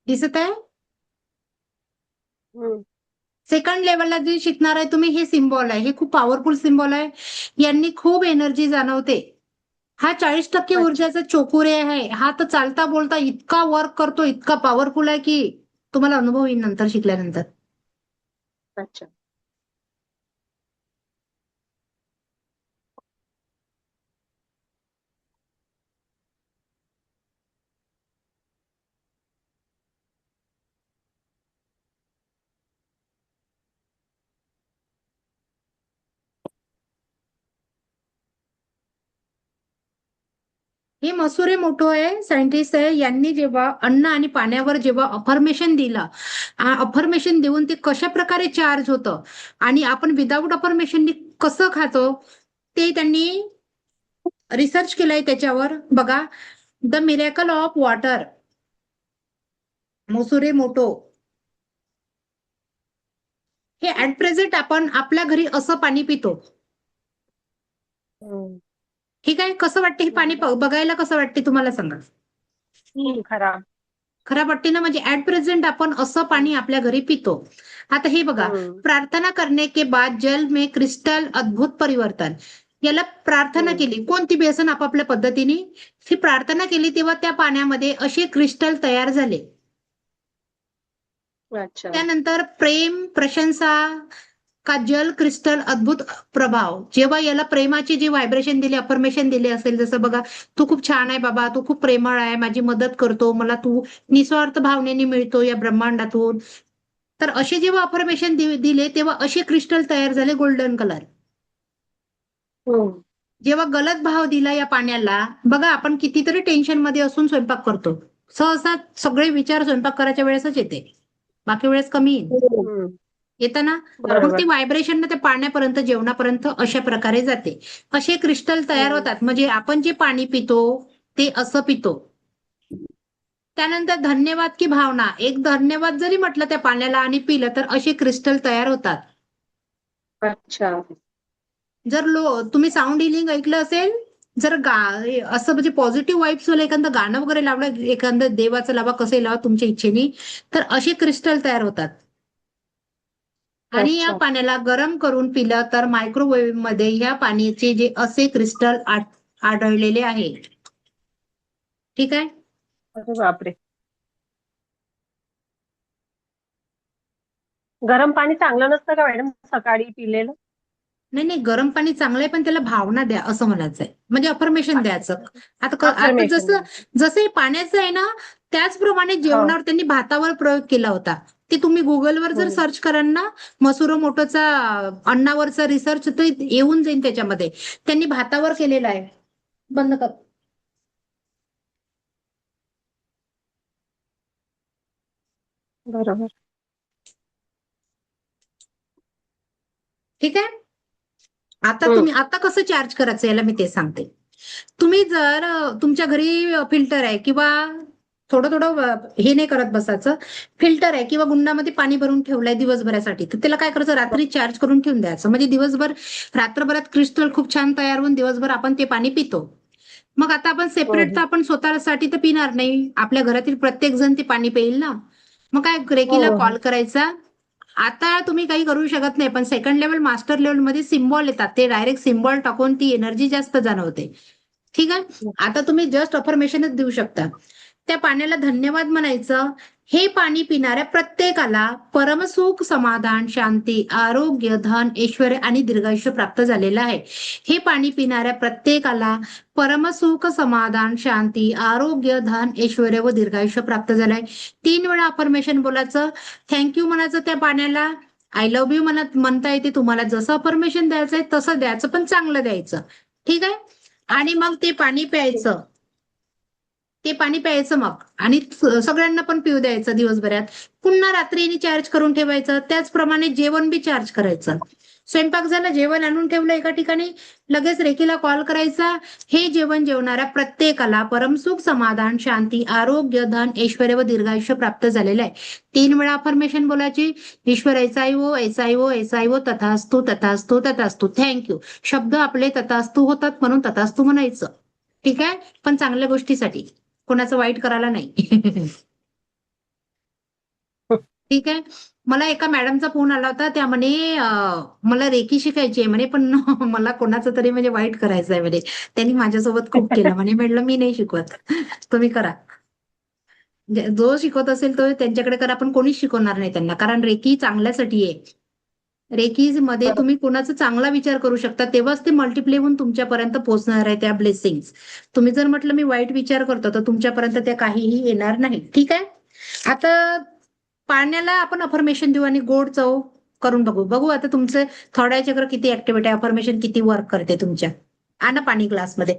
दिसत आहे? हम्म. सेकंड लेवलला जे शिकणार आहे तुम्ही, हे सिम्बॉल आहे, हे खूप पॉवरफुल सिम्बॉल आहे. यांनी खूप एनर्जी जाणवते. हा 40% अच्छा. ऊर्जाचा चोकुरे आहे. हा तर चालता बोलता इतका वर्क करतो, इतका पॉवरफुल आहे की तुम्हाला अनुभव येईल नंतर शिकल्यानंतर. अच्छा. हे मसुरे मोटो आहे, सायंटिस्ट आहे. यांनी जेव्हा अन्न आणि पाण्यावर जेव्हा अफर्मेशन दिलं, अफर्मेशन देऊन ते कशा प्रकारे चार्ज होतं आणि आपण विदाऊट अफर्मेशन कसं खातो ते त्यांनी रिसर्च केलंय त्याच्यावर. बघा, the miracle of water, Masure motor. हे ऍट प्रेझेंट आपण आपल्या घरी असं पाणी पितो. हम्म. ठीक आहे. कसं वाटते हे पाणी बघायला, कसं वाटते तुम्हाला सांगा. खराब. खराब वाटते ना. म्हणजे ऍट प्रेझेंट आपण असं पाणी आपल्या घरी पितो. आता हे बघा, हम्म. प्रार्थना करने के बाद जल में क्रिस्टल अद्भुत परिवर्तन. याला प्रार्थना हम्म. केली, कोणती बेसन आपापल्या पद्धतीने ही प्रार्थना केली तेव्हा त्या पाण्यामध्ये असे क्रिस्टल तयार झाले. अच्छा. त्यानंतर प्रेम, प्रशंसा का जल क्रिस्टल अद्भुत प्रभाव. जेव्हा याला प्रेमाची जी व्हायब्रेशन दिली, अफर्मेशन दिले असेल, जसं बघा, तू खूप छान आहे बाबा, तू खूप प्रेमळ आहे, माझी मदत करतो, मला तू निस्वार्थ भावनेने मिळतो या ब्रह्मांडातून. तर असे जेव्हा अफर्मेशन दिले तेव्हा असे क्रिस्टल तयार झाले गोल्डन कलर. हम्म. जेव्हा गलत भाव दिला या पाण्याला, बघा आपण कितीतरी टेन्शन मध्ये असून स्वयंपाक करतो, सहसा सगळे विचार स्वयंपाक करायच्या वेळेसच येते, बाकी वेळेस कमी हम्म. येतं ना. मग बरोबर. ती व्हायब्रेशन ते पाण्यापर्यंत, जेवणापर्यंत अशा प्रकारे जाते. असे क्रिस्टल तयार हम्म. होतात. म्हणजे आपण जे पाणी पितो ते असं पितो. त्यानंतर धन्यवाद की भावना, एक धन्यवाद जरी म्हटलं त्या पाण्याला आणि पिलं तर असे क्रिस्टल तयार होतात. अच्छा. जर तुम्ही साऊंड हिलिंग ऐकलं असेल, जर असं म्हणजे पॉझिटिव्ह वाईब्स वाला एखादं गाणं वगैरे लावलं, एखादं देवाचं लावा, कसंही लावा तुमच्या इच्छेने, तर असे क्रिस्टल तयार होतात. आणि या अच्छा. पाण्याला गरम करून पिलं तर मायक्रोवेव्ह मध्ये ह्या पाण्याचे जे असे क्रिस्टल आढळलेले आहे. ठीक आहे. अरे बापरे. गरम पाणी चांगलं नसतं का मॅडम सकाळी पिलेलं? नाही नाही, गरम पाणी चांगलं आहे पण त्याला भावना द्या असं म्हणायचंय, म्हणजे अफर्मेशन द्यायचं. आता अफर्मेशन. जसं हे पाण्याचं आहे ना, त्याचप्रमाणे हो. जेवणावर त्यांनी भातावर प्रयोग केला होता. ते तुम्ही गुगलवर जर सर्च कराल ना, मसुरो मोटोचा अन्नावरचा रिसर्च तर येऊन जाईल त्याच्यामध्ये. त्यांनी भातावर केलेला आहे. बंद कर. बरोबर. ठीक आहे. आता कसं चार्ज करायचं याला मी ते सांगते. तुम्ही जर तुमच्या घरी फिल्टर आहे किंवा थोडं थोडं हे नाही करत बसायचं, फिल्टर आहे किंवा गुंडामध्ये पाणी भरून ठेवलंय दिवसभरासाठी, तर त्याला काय करायचं, रात्री चार्ज करून ठेवून द्यायचं. म्हणजे दिवसभर रात्रभरात क्रिस्टल खूप छान तयार होऊन दिवसभर आपण ते पाणी पितो. मग आता आपण सेपरेट तर आपण स्वतःसाठी तर पिणार नाही, आपल्या घरातील प्रत्येक जण ते पाणी पिईल ना. मग काय, रेकीला हो. कॉल करायचा. आता तुम्ही काही करू शकत नाही, पण सेकंड लेवल मास्टर लेवल मध्ये सिम्बॉल येतात, ते डायरेक्ट सिम्बॉल टाकून ती एनर्जी जास्त जाणवते. ठीक आहे. आता तुम्ही जस्ट अफर्मेशनच देऊ शकता. त्या पाण्याला धन्यवाद म्हणायचं. हे पाणी पिणाऱ्या प्रत्येकाला परमसुख, समाधान, शांती, आरोग्य, धन, ऐश्वर्य आणि दीर्घायुष्य प्राप्त झालेलं आहे. हे पाणी पिणाऱ्या प्रत्येकाला परमसुख, समाधान, शांती, आरोग्य, धन, ऐश्वर्य व दीर्घायुष्य प्राप्त झालंय. 3 वेळा अफर्मेशन बोलायचं. थँक्यू म्हणायचं त्या पाण्याला. आय लव्ह यू म्हणता येते तुम्हाला. जसं अफर्मेशन द्यायचंय तसं द्यायचं, पण चांगलं द्यायचं. ठीक आहे. आणि मग ते पाणी प्यायचं. मग आणि सगळ्यांना पण पिऊ द्यायचं दिवसभरात. पुन्हा रात्री चार्ज करून ठेवायचं. त्याचप्रमाणे जेवण बी चार्ज करायचं. स्वयंपाक झाला, जेवण आणून ठेवलं एका ठिकाणी, लगेच रेकीला कॉल करायचा. हे जेवण जेवणाऱ्या प्रत्येकाला परमसुख, समाधान, शांती, आरोग्य, धन, ऐश्वर्य व दीर्घायुष्य प्राप्त झालेलं आहे. 3 वेळा अफर्मेशन बोलायची. ईश्वर ऐसाई हो, ऐसाई हो, ऐसाई हो, तथास्तु, तथास्तु, तथास्तु. थँक्यू. शब्द आपले तथास्तु होतात म्हणून तथास्तु म्हणायचं. ठीक आहे. पण चांगल्या गोष्टीसाठी, कोणाचं वाईट करायला नाही. ठीक आहे. मला एका मॅडमचा फोन आला होता. त्या म्हणे मला रेकी शिकायची आहे म्हणे, पण मला कोणाचं तरी म्हणजे वाईट करायचं आहे म्हणे. त्यांनी माझ्यासोबत खूप केलं म्हणे. म्हटलं मी नाही शिकवत, तुम्ही करा. जो शिकवत असेल तो त्यांच्याकडे करा, पण कोणीच शिकवणार नाही त्यांना, कारण रेकी चांगल्यासाठी आहे. रेकी मध्ये तुम्ही कोणाचा चांगला विचार करू शकता, तेव्हाच ते मल्टिप्ले होऊन तुमच्यापर्यंत पोहोचणार आहे त्या ब्लेसिंग्स. तुम्ही जर म्हटलं मी वाईट विचार करतो, तर तुमच्यापर्यंत त्या काहीही येणार नाही. ठीक आहे. आता पाण्याला आपण अफर्मेशन देऊ आणि गोड चव करून बघू आता तुमचं थोड्या चक्र किती ऍक्टिव्हिटी, अफर्मेशन किती वर्क करते तुमच्या. आणा पाणी ग्लासमध्ये.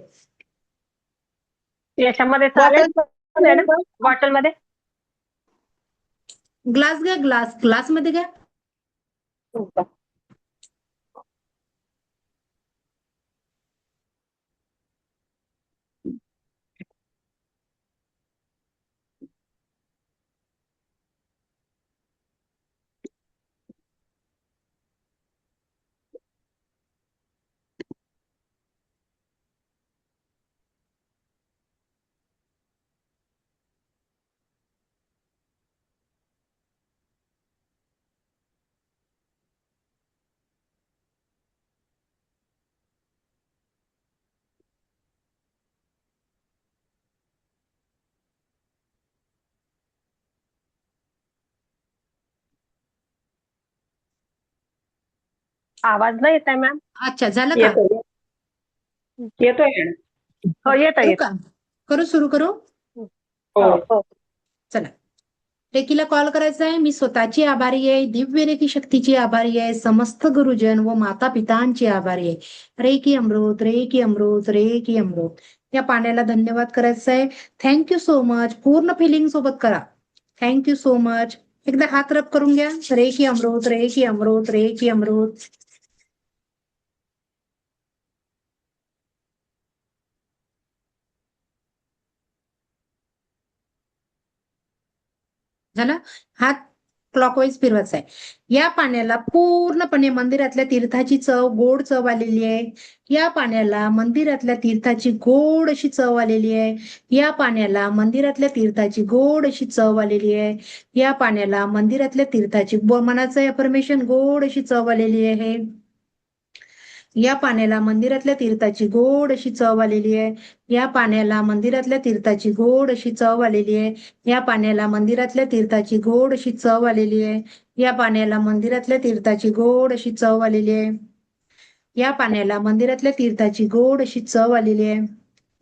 याच्यामध्ये चालेल बॉटल मॅडम? बॉटलमध्ये? ग्लास घ्या, ग्लासमध्ये घ्या. आवाज नाही येत आहे मॅम? अच्छा, झालं का? येतोय. येतोय मॅडम. हो, येत करू आहे. का? सुरू करू. हो. चला. रेकीला कॉल करायचा आहे. मी स्वतःची आभारी आहे, दिव्य रेकी शक्तीची आभारी आहे, समस्त गुरुजन व माता पितांची आभारी आहे. रेकी अमृत, रेकी अमृत, रेकी अमृत. या पाण्याला धन्यवाद करायचा आहे. Thank you so much. पूर्ण फिलिंग सोबत करा. Thank you so much. एकदा हात रब करून घ्या. रेकी अमृत, रेकी अमृत, रेकी अमृत. झालं. हात क्लॉकवाईज फिरवायचं आहे. या पाण्याला पूर्णपणे मंदिरातल्या तीर्थाची गोड चव आलेली आहे. या पाण्याला मंदिरातल्या तीर्थाची गोड अशी चव आलेली आहे. या पाण्याला मंदिरातल्या तीर्थाची गोड अशी चव आलेली आहे. या पाण्याला मंदिरातल्या तीर्थाची मनाचं अफर्मेशन गोड अशी चव आलेली आहे. या पाण्याला मंदिरातल्या तीर्थाची गोड अशी चव आलेली आहे. या पाण्याला मंदिरातल्या तीर्थाची गोड अशी चव आलेली आहे. या पाण्याला मंदिरातल्या तीर्थाची गोड अशी चव आलेली आहे. या पाण्याला मंदिरातल्या तीर्थाची गोड अशी चव आलेली आहे. या पाण्याला मंदिरातल्या तीर्थाची गोड अशी चव आलेली आहे.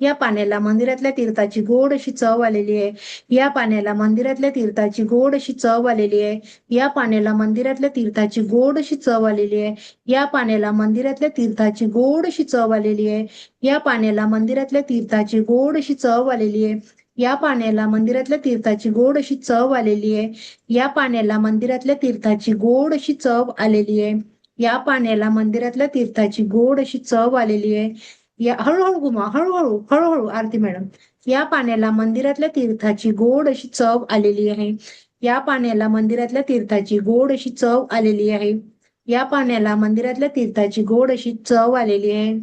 या पाण्याला मंदिरातल्या तीर्थाची गोड अशी चव आलेली आहे. या पाण्याला मंदिरातल्या तीर्थाची गोड अशी चव आलेली आहे. या पाण्याला मंदिरातल्या तीर्थाची गोड अशी चव आलेली आहे. या पाण्याला मंदिरातल्या तीर्थाची गोड अशी चव आलेली आहे. या पाण्याला मंदिरातल्या तीर्थाची गोड अशी चव आलेली आहे. या पाण्याला मंदिरातल्या तीर्थाची गोड अशी चव आलेली आहे. या पाण्याला मंदिरातल्या तीर्थाची गोड अशी चव आलेली आहे. या पाण्याला मंदिरातल्या तीर्थाची गोड अशी चव आलेली आहे. या हळूहळू घुमा, हळूहळू हळूहळू आरती मॅडम. या पाण्याला मंदिरातल्या तीर्थाची गोड अशी चव आलेली आहे. या पाण्याला मंदिरातल्या तीर्थाची गोड अशी चव आलेली आहे. या पाण्याला मंदिरातल्या तीर्थाची गोड अशी चव आलेली आहे.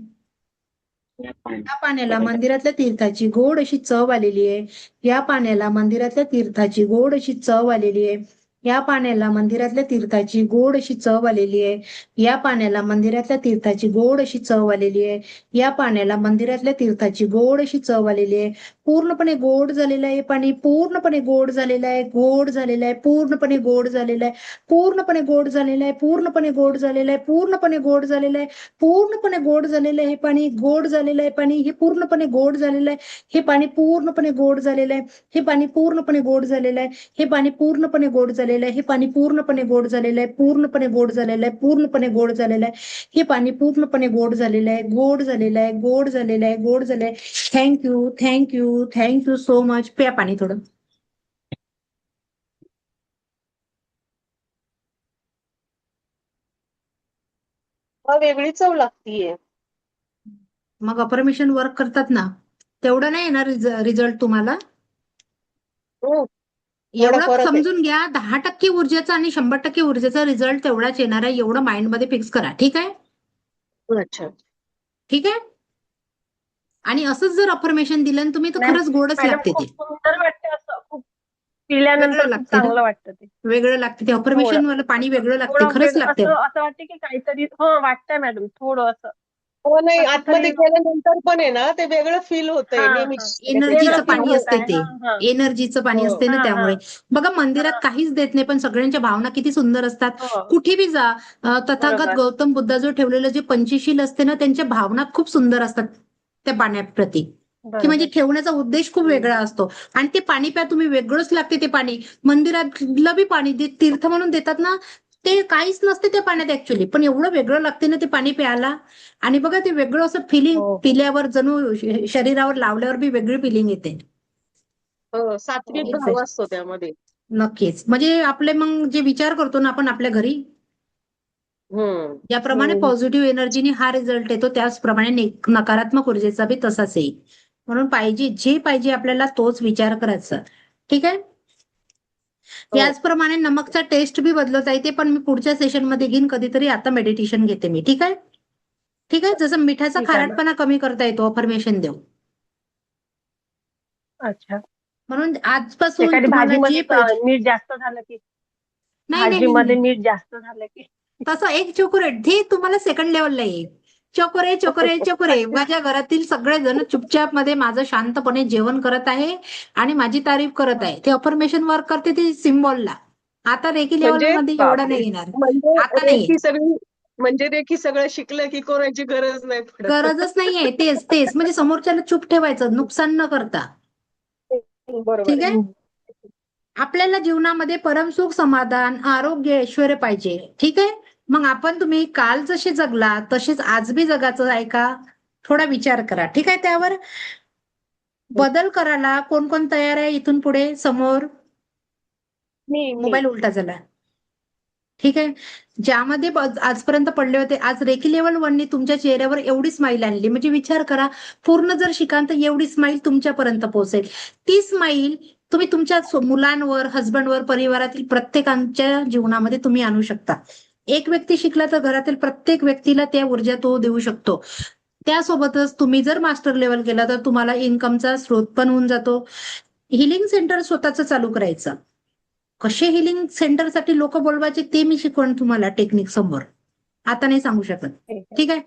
या पाण्याला मंदिरातल्या तीर्थाची गोड अशी चव आलेली आहे. या पाण्याला मंदिरातल्या तीर्थाची गोड अशी चव आलेली आहे. या पाण्याला मंदिरातल्या तीर्थाची गोड अशी चव आलेली आहे. या पाण्याला मंदिरातल्या तीर्थाची गोड अशी चव आलेली आहे. या पाण्याला मंदिरातल्या तीर्थाची गोड अशी चव आलेली आहे. पूर्णपणे गोड झालेलं आहे पाणी, पूर्णपणे गोड झालेलं आहे, गोड झालेलं आहे, पूर्णपणे गोड झालेलं आहे, पूर्णपणे गोड झालेलं आहे, पूर्णपणे गोड झालेलं आहे, पूर्णपणे गोड झालेलं आहे, पूर्णपणे गोड झालेलं आहे. हे पाणी गोड झालेलं आहे. पाणी हे पूर्णपणे गोड झालेलं आहे. हे पाणी पूर्णपणे गोड झालेलं आहे. हे पाणी पूर्णपणे गोड झालेलं आहे. हे पाणी पूर्णपणे गोड झालेलं आहे. हे पाणी पूर्णपणे गोड झालेलं आहे. पूर्णपणे गोड झालेलं आहे. पूर्णपणे गोड झालेलं आहे. हे पाणी पूर्णपणे गोड झालेलं आहे. गोड झालेलं आहे. गोड झालेलं आहे. गोड झालेलं आहे. Thank you, thank you, thank you so much. प्या पाणी थोडं. वेगळी चव लागतीये. मग अफर्मेशन वर्क करतात ना, तेवढं नाही येणार रिझल्ट तुम्हाला. हो, थोडा एवढं फरक आहे. समजून घ्या, 10% ऊर्जेचा आणि 100% ऊर्जेचा रिझल्ट तेवढाच येणार आहे. एवढं माइंड मध्ये फिक्स करा. ठीक आहे, अच्छा. ठीक आहे. आणि असंच जर अफर्मेशन दिलं ना तुम्ही तर खरंच गोडच मॅडम लागते खूप ते. सुंदर वाटते, असं खूप वेगळं पिल्यानंतर खूप लागते ना, चांगलं वाटतं ते. वेगळं लागते ते. अफर्मेशन वालं पाणी वेगळं लागते, थोडं खरंच लागते. असं असं वाटते की काहीतरी वाटतंय मॅडम थोडं असं. हो, नाही असं आतमध्ये तरी- गेल्यानंतर पण आहे ना ते वेगळं फील होतंय हा, नेहमी. हा. एनर्जीचं वेगळं पाणी feel असते होत आहे. ते. हा, एनर्जीचं पाणी हो. असते ना, हा, त्यामुळे. बघा मंदिरात काहीच देत नाही पण सगळ्यांच्या भावना किती सुंदर असतात. हो. कुठे बी जा, तथागत बरोबर. गौतम बुद्धाजवळ ठेवलेलं जे पंचशील असते ना, त्यांच्या भावना खूप सुंदर असतात त्या पाण्याप्रती. की म्हणजे बरोबर. ठेवण्याचा उद्देश खूप वेगळा असतो. आणि ते पाणी प्या तुम्ही, वेगळंच लागते ते पाणी. मंदिरातलं बी पाणी तीर्थ म्हणून देतात ना, ते काहीच नसते त्या पाण्यात ऍक्च्युली, पण एवढं वेगळं लागते ना ते पाणी प्यायला. आणि बघा ते वेगळं असं फिलिंग हो. पिल्यावर, जणू शरीरावर लावल्यावर बी वेगळी फिलिंग येते. हो, सात्विक भाव असतो त्यामध्ये. नक्कीच. म्हणजे आपले मग जे विचार करतो ना आपण आपल्या घरी, हम्म. ज्याप्रमाणे पॉझिटिव्ह एनर्जीने हा रिझल्ट येतो, त्याचप्रमाणे नकारात्मक ऊर्जेचा बी तसाच येईल. म्हणून जे पाहिजे आपल्याला तोच विचार करायचा. ठीक आहे. हो. याचप्रमाणे नमकचा टेस्ट बी बदलत आहे, ते पण मी पुढच्या सेशन मध्ये घेईन कधीतरी. आता मेडिटेशन घेते मी. ठीक आहे, ठीक आहे. जसं मिठाचा ठीक आहे मॅम. खारटपणा कमी करता येतो अफर्मेशन देऊ. अच्छा. म्हणून आजपासून एखादी तुम्हाला जे भाजीमध्ये पाहिजे, मीठ जास्त झालं की, नाही नाही भाजीमध्ये नाही, मीठ जास्त झालं की. तसं एक चॉकलेट हे तुम्हाला सेकंड लेवलला येईल. चकोरे चकोरे चकोरे. माझ्या घरातील सगळेजण चुपचाप मध्ये माझं शांतपणे जेवण करत आहे आणि माझी तारीफ करत आहे. ते अफर्मेशन वर्क करते ते सिम्बॉलला. आता रेकी लेवल म्हणजे मध्ये एवढं नाही येणार. म्हणजे आता नाही रेकी सगळी, म्हणजे रेकी सगळं शिकलं की कोणाची गरज नाही पडत. गरजच नाहीये. तेच तेच म्हणजे समोरच्याला चूप ठेवायचं, नुकसान न करता. बरोबर ठीक आहे. आहे. आपल्याला जीवनामध्ये परमसुख, समाधान, आरोग्य, ऐश्वर्य पाहिजे. ठीक आहे. मग आपण तुम्ही काल जसे जगला तसेच आज बी जगायचं आहे का? थोडा विचार करा. ठीक आहे. त्यावर बदल करायला कोण कोण तयार आहे इथून पुढे? समोर मी मोबाईल उलटा झाला. ठीक आहे. ज्यामध्ये आजपर्यंत पडले होते, आज रेकी लेवल 1 तुमच्या चेहऱ्यावर एवढी स्माईल आणली. म्हणजे विचार करा, पूर्ण जर शिकाल तर एवढी स्माईल तुमच्यापर्यंत पोहोचेल. ती स्माईल तुम्ही तुमच्या मुलांवर, हस्बंडवर, परिवारातील प्रत्येकाच्या जीवनामध्ये तुम्ही आणू शकता. एक व्यक्ती शिकला तर घरातील प्रत्येक व्यक्तीला त्या ऊर्जा तो देऊ शकतो. त्यासोबतच तुम्ही जर मास्टर लेवल केला तर तुम्हाला इन्कमचा स्रोत पण होऊन जातो. हिलिंग सेंटर स्वतःच चालू करायचं. कसे हिलिंग सेंटरसाठी लोक बोलवायचे ते मी शिकवण तुम्हाला टेक्निक समोर. आता नाही सांगू शकत. ठीक आहे.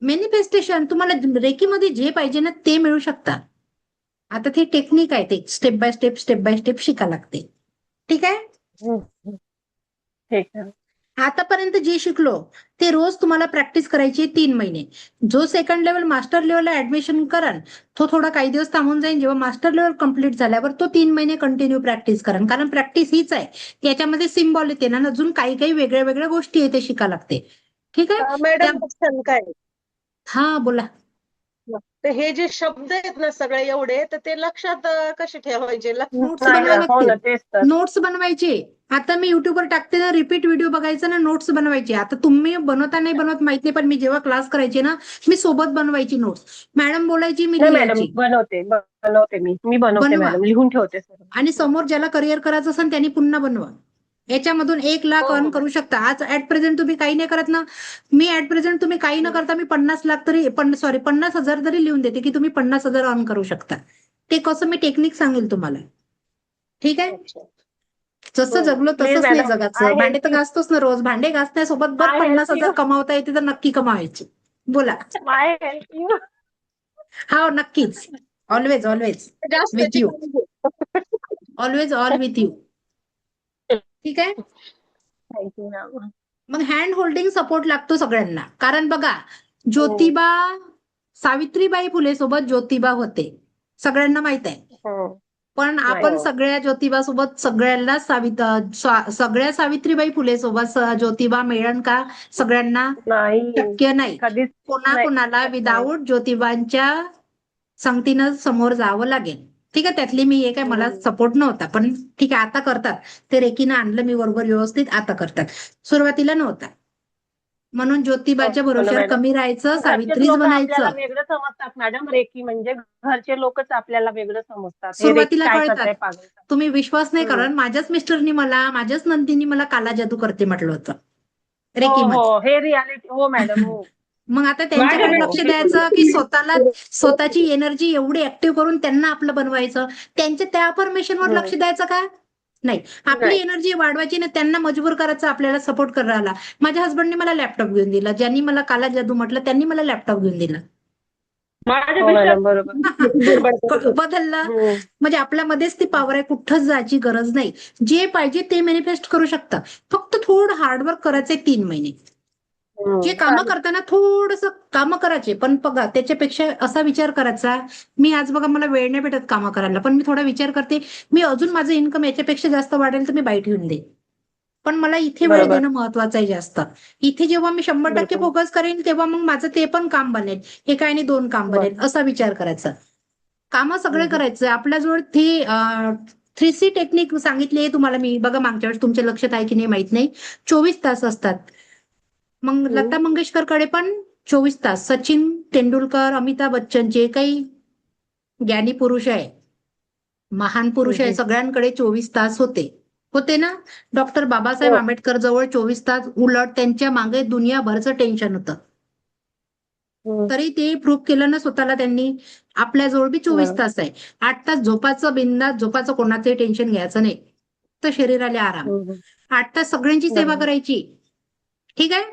मॅनिफेस्टेशन तुम्हाला रेकीमध्ये जे पाहिजे ना ते मिळू शकतात. आता ते टेक्निक आहे, ते स्टेप बाय स्टेप शिका लागते. ठीक आहे. ठीक आहे. आतापर्यंत जे शिकलो ते रोज तुम्हाला प्रॅक्टिस करायची 3 महिने. जो सेकंड लेवल मास्टर लेवलला ऍडमिशन कराल तो थोडा काही दिवस थांबून जाईल. जेव्हा मास्टर लेवल कम्प्लीट झाल्यावर तो 3 महिने कंटिन्यू प्रॅक्टिस करा. कारण प्रॅक्टिस हीच आहे. त्याच्यामध्ये सिम्बॉल येते ना, अजून काही काही वेगळ्या वेगळ्या गोष्टी आहे ते शिका लागते. ठीक आहे. मॅडम शंका आहे. हा बोला. तर हे जे शब्द आहेत ना सगळे एवढे, तर ते लक्षात कसे ठेवायचे? नोट्स नाही बनवा ना, हो ना, लागतील. तेच तर. नोट्स बनवायचे. आता मी युट्यूबवर टाकते ना, रिपीट व्हिडिओ बघायचा ना, नोट्स बनवायचे. आता तुम्ही बनवता नाही बनवत माहित नाही, पण मी जेव्हा क्लास करायचे ना मी सोबत बनवायची नोट्स. मॅडम बोलायची मी नाही मॅडम, लिहायची. बनवते मी बनवते बनवा. मॅडम, लिहून ठेवते सर. आणि समोर ज्याला करिअर करायचं असेल त्यांनी पुन्हा बनवा. याच्यामधून 1 लाख हो, अर्न हो. करू शकता. आज ऍट प्रेझेंट तुम्ही काही नाही करत ना, मी ऍट प्रेझेंट तुम्ही काही न करता मी 50 लाख तरी 50,000 तरी लिहून देते की तुम्ही 50,000 अर्न करू शकता. ते कसं मी टेक्निक सांगेल तुम्हाला. ठीक आहे. अच्छा. जसं बरं. जगलो प्लीज तसंच नाही मॅडम, जगायचं. आय भांडे हेल्प तर यू. घासतोच ना रोज. भांडे घासण्यासोबत जर आय हेल्प 50,000 यू. कमावता येते तर नक्की कमावायचे. बोला. I help you. हा नक्कीच. ऑलवेज ऑलवेज विथ जास्तची यू. पाहिजे. Always all with you. ठीक आहे. Thank you ma'am. मग हँड होल्डिंग सपोर्ट लागतो सगळ्यांना. कारण बघा, हो. ज्योतिबा, सावित्रीबाई फुले सोबत ज्योतिबा होते, सगळ्यांना माहित आहे. हो. पण नाही. आपण सगळ्या ज्योतिबा सोबत सगळ्यांना सगळ्या सावित्रीबाई फुले सोबत ज्योतिबा मिळेल का सगळ्यांना? नाही, शक्य नाही. कधीच नाही. कोणाकोणाला शक्य नाही. विदाऊट ज्योतिबांच्या संगतीनं समोर जावं लागेल. ठीक आहे. त्यातली मी एक आहे, मला सपोर्ट नव्हता, पण ठीक आहे आता करतात. ते रेकीनं आणलं मी बरोबर व्यवस्थित, आता करतात. सुरुवातीला नव्हता. म्हणून ज्योतिबाच्या हो ना भरोश्यावर मॅडम. कमी राहायचं, घरचेच सावित्रीच लोक आपल्याला बनायचं. वेगळं समजतात मॅडम. रेकी म्हणजे घरचे लोकच आपल्याला वेगळं समजतात. हे रेकी सुरुवातीला काय कळतात. करताय पागल. तुम्ही विश्वास नाही कराल, माझ्याच मिस्टरनी मला, माझ्याच नंदीनी मला काला जादू करते म्हटलं होतं हो रेकीमध्ये. हो, हे रियालिटी. हो मॅडम. हो मग आता माझ्या त्यांच्याकडे लक्ष द्यायचं की स्वतःची एनर्जी एवढी ऍक्टिव्ह करून त्यांना आपलं बनवायचं. त्यांच्या त्या परमिशनवर लक्ष द्यायचं का? नाही. आपली नाही. एनर्जी वाढवायची ना, त्यांना मजबूर करायचं, आपल्याला सपोर्ट करायला. माझ्या हसबंडने मला लॅपटॉप घेऊन दिला. ज्यांनी मला काला जादू म्हटलं त्यांनी मला लॅपटॉप घेऊन दिला. माझ्या हो मॅडम, बरोबर. बदलला. हम्म. म्हणजे आपल्यामध्येच ती पॉवर आहे, कुठंच जायची गरज नाही. जे पाहिजे ते मॅनिफेस्ट करू शकता. फक्त थोडं हार्डवर्क करायचंय 3 महिने. जे कामं करताना थोडंसं कामं करायचे, पण बघा त्याच्यापेक्षा असा विचार करायचा, मी आज बघा मला वेळ नाही भेटत कामं करायला, पण मी थोडा विचार करते, मी अजून माझं इन्कम याच्यापेक्षा जास्त वाढेल तर मी बाईट घेऊन देईन. पण मला इथे वेळ बरोबर. देणं महत्वाचं आहे जास्त. इथे जेव्हा मी 100% बिलकुल. फोकस करेन तेव्हा मग माझं ते पण काम बनेल, हे काय नाही 2 काम बनेल, असा विचार करायचा. कामं सगळे करायचं. आपल्याजवळ ती 3C टेक्निक सांगितली तुम्हाला मी, बघा मागच्या वेळेस तुमच्या लक्षात आहे की नाही माहित नाही. 24 तास असतात. मग लता मंगेशकरकडे पण 24 तास. सचिन तेंडुलकर, अमिताभ बच्चन, जे काही ज्ञानी पुरुष आहे, महान पुरुष आहे, सगळ्यांकडे 24 तास होते ना. डॉक्टर बाबासाहेब आंबेडकर जवळ 24 तास, उलट त्यांच्या मागे दुनियाभरचं टेन्शन होतं. तरी ते प्रूव्ह केलं ना स्वतःला त्यांनी. आपल्याजवळ बी 24 तास आहे. 8 तास झोपाचं, बिंदास झोपाचं, कोणाचंही टेन्शन घ्यायचं नाही. तर शरीराला आराम. 8 तास सगळ्यांची सेवा करायची. ठीक आहे.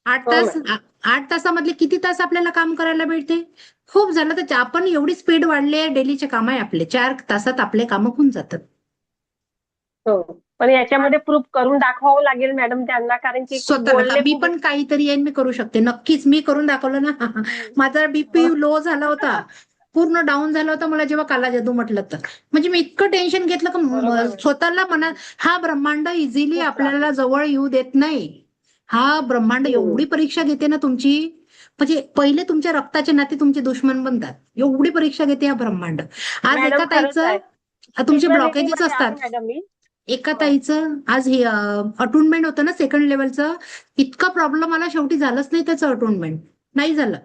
8 तासामधले किती तास आपल्याला काम करायला मिळते? खूप झालं तर आपण एवढी स्पीड वाढली आहे, डेलीचे काम आहे आपले, 4 तासात आपले काम होऊन जातात. हो. पण याच्यामध्ये प्रूफ करून दाखवावं लागेल मॅडम त्यांना, कारण की स्वतःला बोलले मी खूप. पण काहीतरी येईन, मी करू शकते नक्कीच. मी करून दाखवलं ना. माझा बीपी लो झाला होता, पूर्ण डाऊन झाला होता मला जेव्हा काला जादू म्हटलं तर. म्हणजे मी इतकं टेन्शन घेतलं बरोबर. का स्वतःला मनात, हा ब्रह्मांड इझिली खूप आपल्याला त्रास. जवळ येऊ देत नाही. हा ब्रह्मांड एवढी परीक्षा घेते ना तुमची, म्हणजे पहिले तुमच्या रक्ताचे नाते तुमचे दुश्मन बनतात, एवढी परीक्षा घेते हा ब्रह्मांड. आज एका मॅडम खरंच आहे. ताईचं, तुमचे स्पिरिच्युअलिटी ब्लॉकेजेस मध्ये आहे असतात. मॅडम मी. एका ताईचं आज हे अटोनमेंट होतं ना सेकंड लेवलचं, इतका प्रॉब्लेम आला, शेवटी झालंच नाही त्याचं अटोनमेंट, नाही झालं.